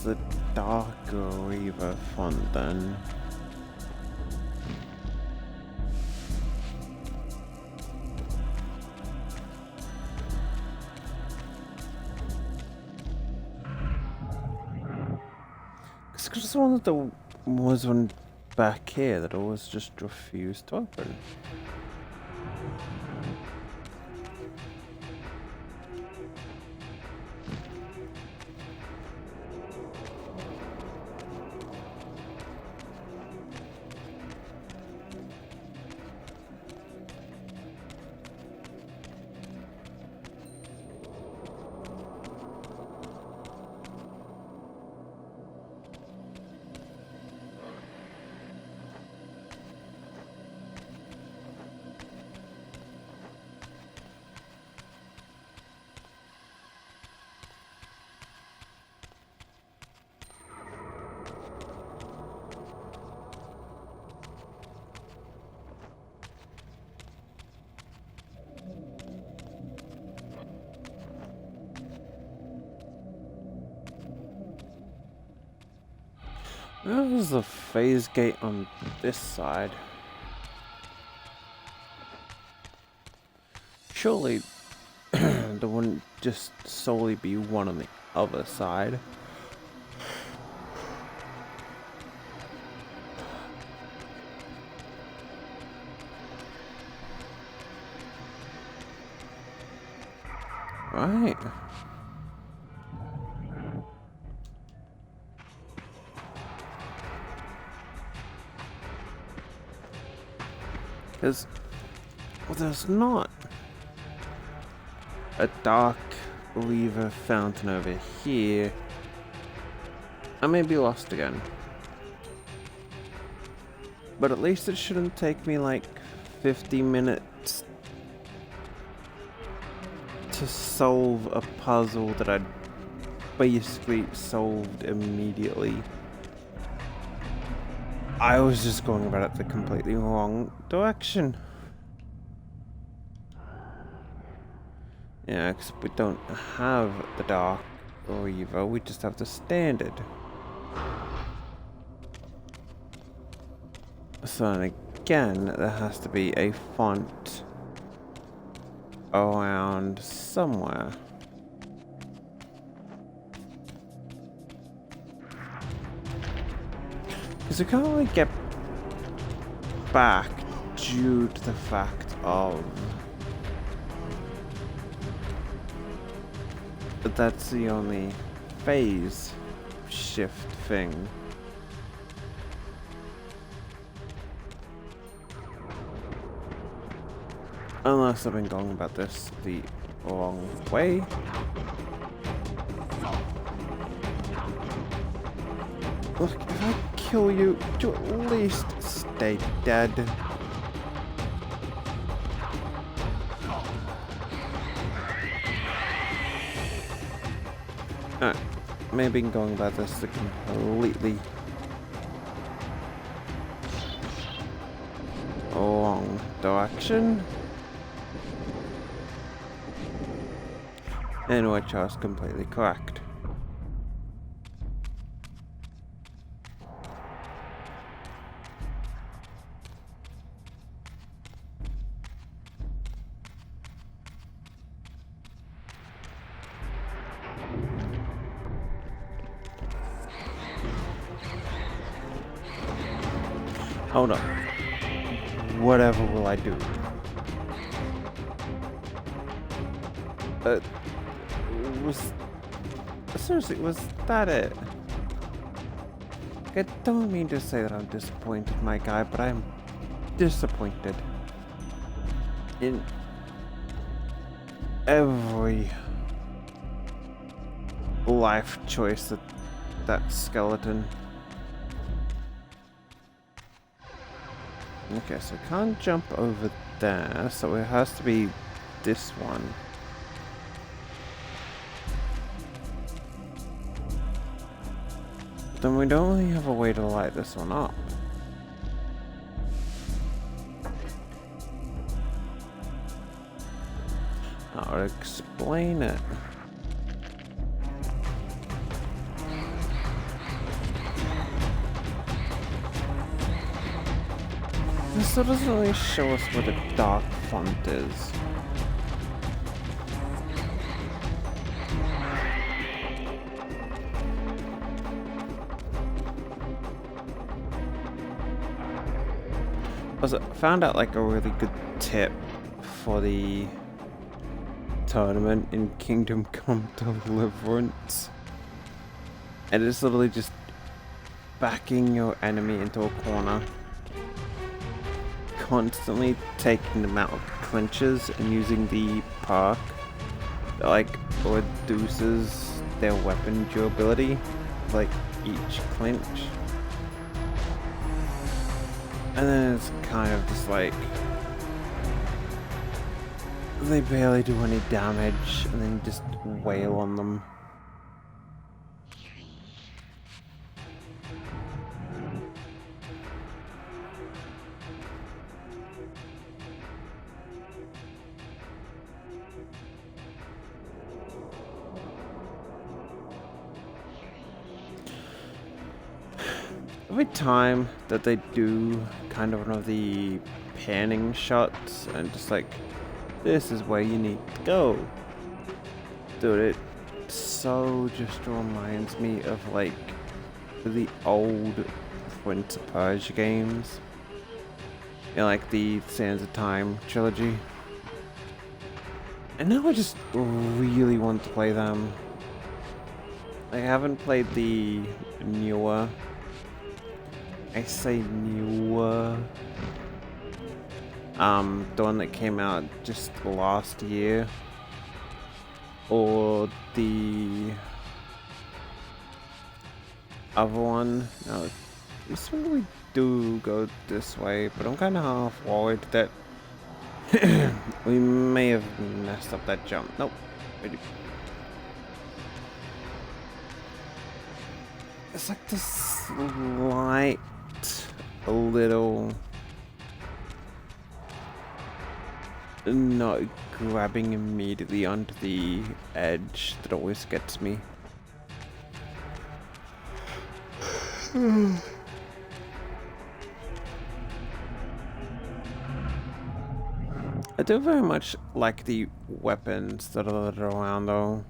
the Dark Reaver font then? Because I just wanted there was one back here that I was just refused to open. Where was the phase gate on this side? Surely there wouldn't just solely be one on the other side. Right. Because, well, there's not a Dark Reaver fountain over here. I may be lost again. But at least it shouldn't take me like 50 minutes to solve a puzzle that I'd basically solved immediately. I was just going about it the completely wrong direction. Yeah, because we don't have the Dark Reaver, we just have the standard. So then again, there has to be a font around somewhere. Because we can't really get back due to the fact of that that's the only phase shift thing. Unless I've been going about this the wrong way. Look, if I kill you, do at least stay dead. Alright, maybe I'm going about this the completely wrong direction. In which I was completely correct. Hold on. Whatever will I do? Seriously, was that it? I don't mean to say that I'm disappointed, my guy, but I'm disappointed in every life choice that skeleton. Okay, so I can't jump over there, so it has to be this one. Then we don't really have a way to light this one up. I'll explain it. This still doesn't really show us where the dark font is. Also, I found out like a really good tip for the tournament in Kingdom Come Deliverance. And it's literally just backing your enemy into a corner, constantly taking them out of clinches and using the perk that like reduces their weapon durability, like each clinch. And then it's kind of just like they barely do any damage and then just wail on them. Every time that they do kind of one of the panning shots and just like, this is where you need to go. Dude, it so just reminds me of like the old Prince of Persia games. You know, like the Sands of Time trilogy. And now I just really want to play them. I haven't played the newer. I say newer. The one that came out just last year. Or the other one. No, this one we do go this way, but I'm kind of half worried that we may have messed up that jump. Nope. It's like this slight, a little not grabbing immediately onto the edge that always gets me. I do very much like the weapons that are around though.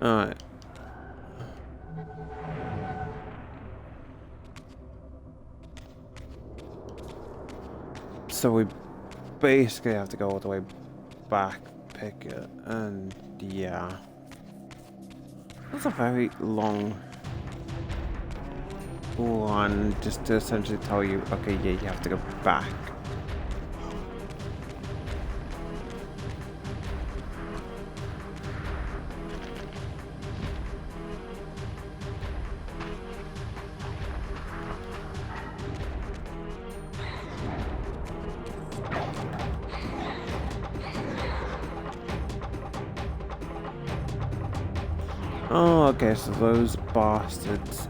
Alright. So we basically have to go all the way back, pick it, and yeah. That's a very long one just to essentially tell you, okay, yeah, you have to go back. Oh, okay, so those bastards.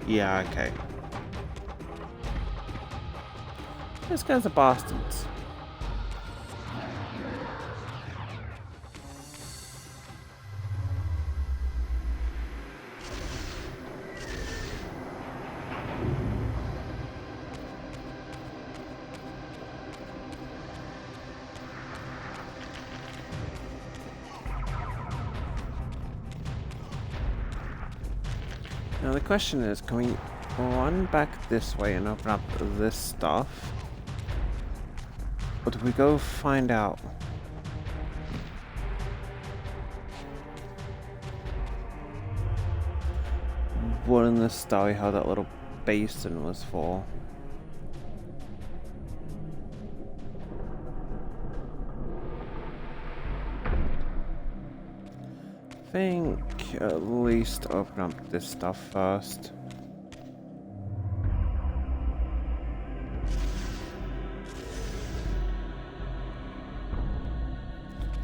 Yeah, okay. These guys are bastards. Now the question is, can we run back this way and open up this stuff? Or do we go find out? What in the story, how that little basin was for? I think at least open up this stuff first.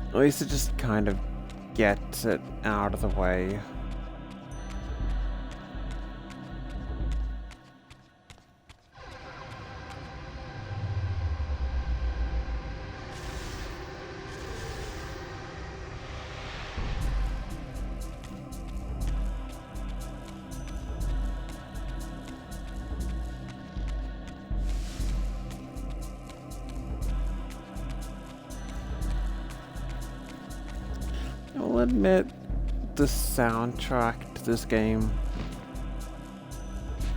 At least it just kind of gets it out of the way. I'll admit, the soundtrack to this game,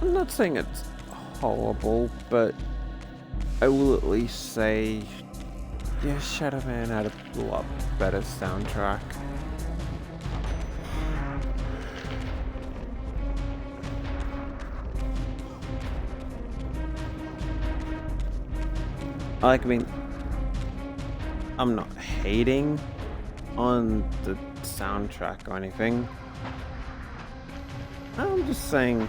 I'm not saying it's horrible, but I will at least say, yeah, Shadow Man had a lot better soundtrack. I mean, I'm not hating on the soundtrack or anything. I'm just saying,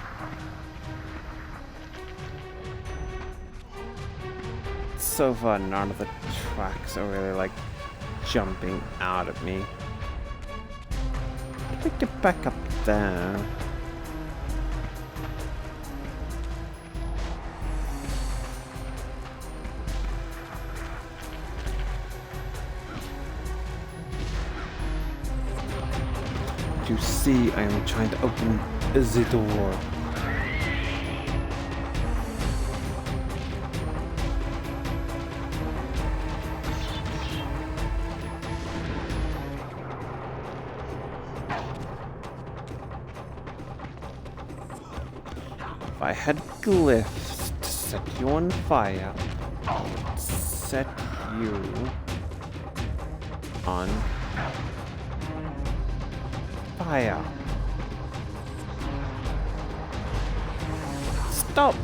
so far none of the tracks are really like jumping out at me. How do I get back up there? You see, I am trying to open the door. If I had glyphs to set you on fire, I'd set you on fire. Stop!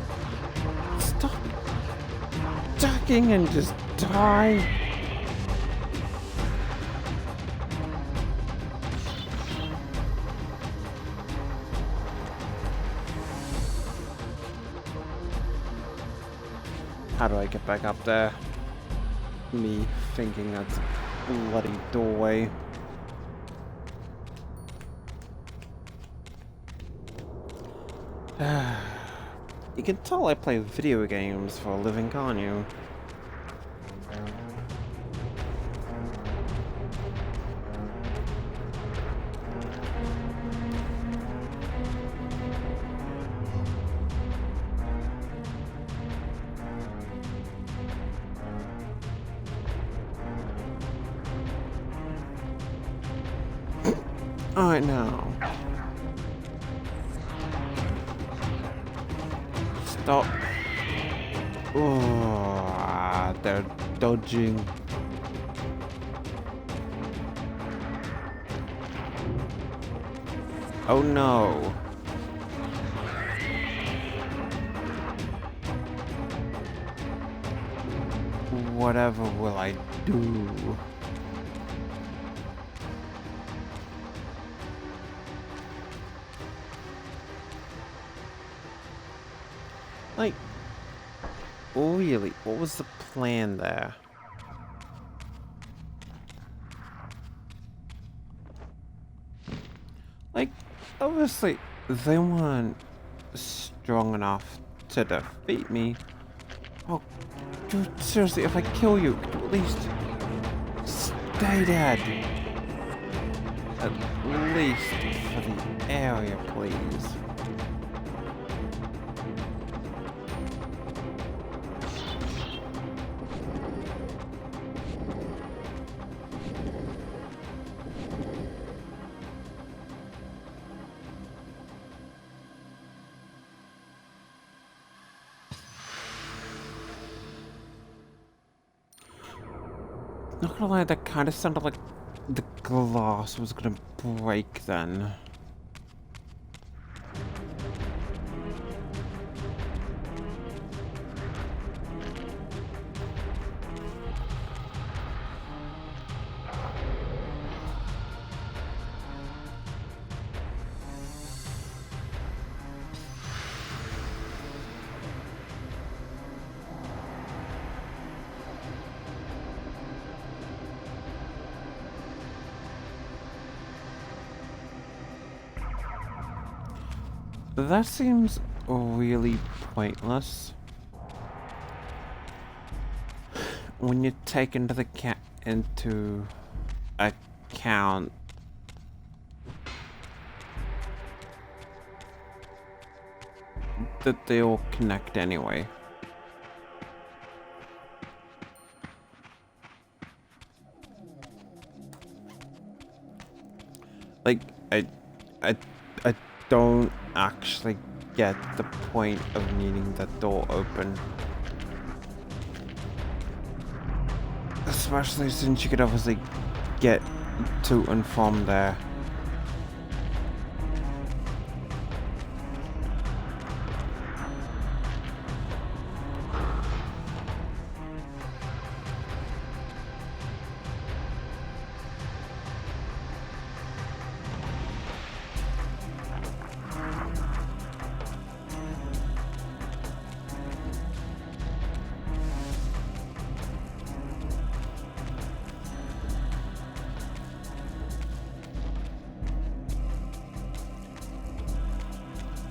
Stop ducking and just die! How do I get back up there? Me thinking that's a bloody doorway. You can tell I play video games for a living, can't you? Alright now. Stop. Oh, they're dodging. Oh no. Whatever will I do? Like, really, what was the plan there? Like, obviously, they weren't strong enough to defeat me. Oh, dude, seriously, if I kill you, could you at least stay dead? At least for the area, please. Not gonna lie, that kind of sounded like the glass was gonna break then. That seems really pointless when you take into account that they all connect anyway. Like, I, I don't actually get the point of needing that door open. Especially since you could obviously get to and from there.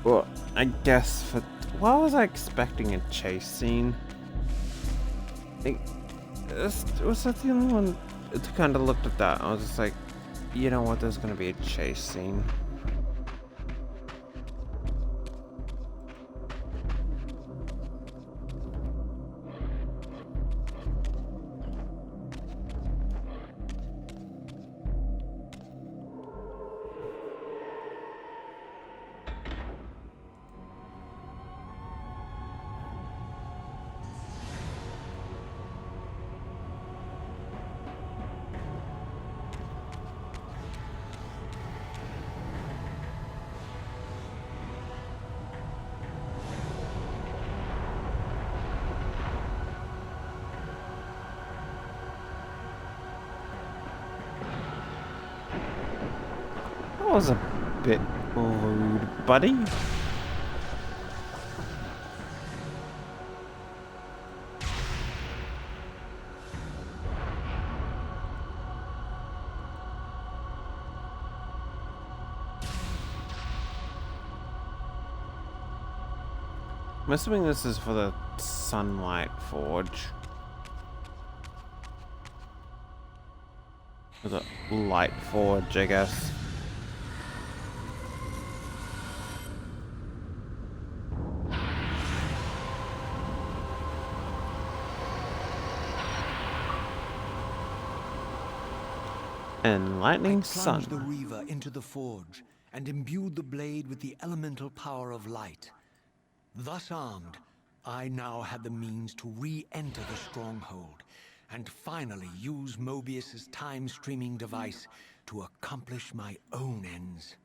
Well, I guess for... Why was I expecting a chase scene? Was that the only one to kind of looked at that? I was just like, you know what, there's gonna be a chase scene. That was a bit rude, buddy. I'm assuming this is for the Sunlight Forge. Or the Light Forge, I guess. Enlightening sun. I plunged the reaver into the forge and imbued the blade with the elemental power of light. Thus armed, I now had the means to re-enter the stronghold and finally use Mobius's time-streaming device to accomplish my own ends.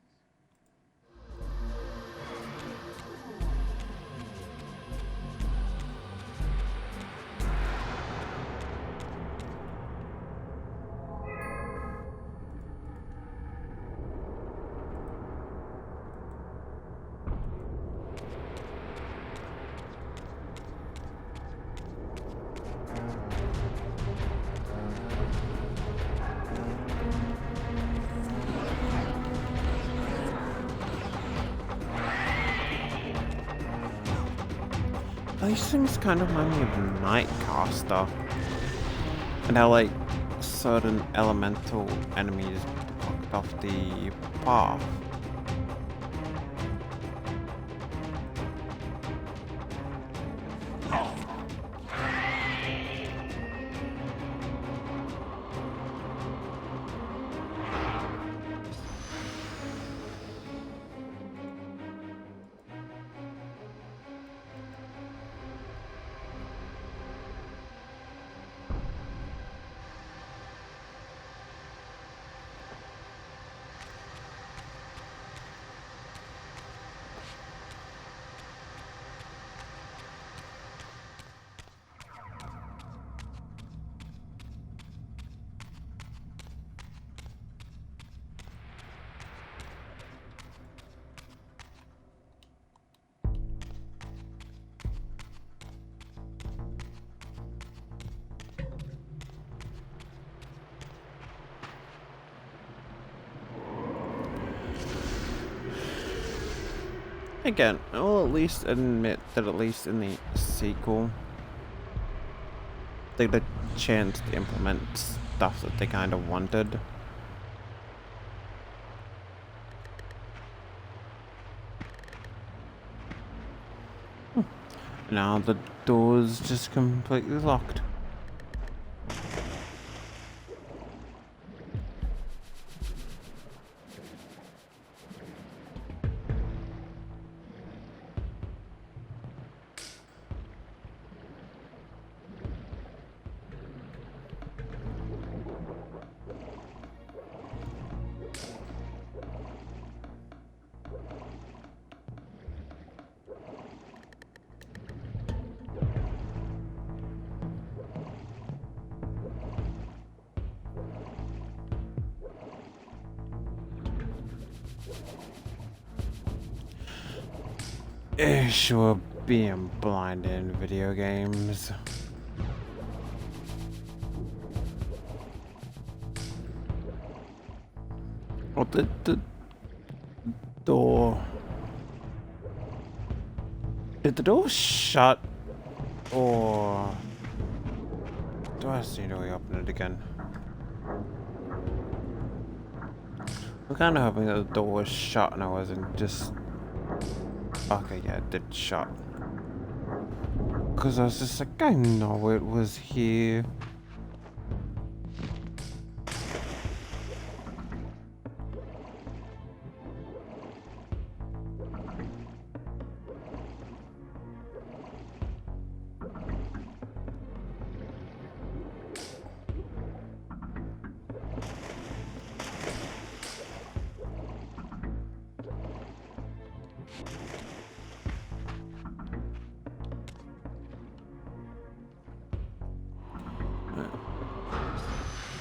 These things kind of remind me of Nightcaster. And how, like, certain elemental enemies blocked off the path. Again, I will at least admit that at least in the sequel, they had a chance to implement stuff that they kind of wanted. Now the door's just completely locked. Sure, being blind in video games. Oh, the door. Did the door shut? Or do I just need to reopen it again? I'm kind of hoping that the door was shut and I wasn't just... Okay, yeah, it did shut. Because I was just like, I know it was here.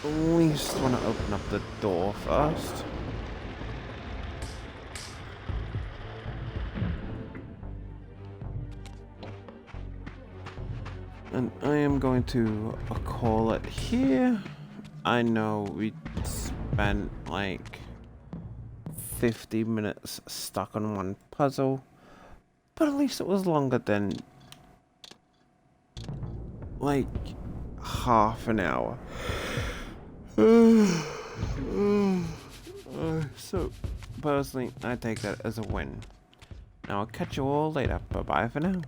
At least want to open up the door first. And I am going to call it here. I know we spent like 50 minutes stuck on one puzzle, but at least it was longer than like half an hour. So, personally, I take that as a win. Now I'll catch you all later. Bye-bye for now.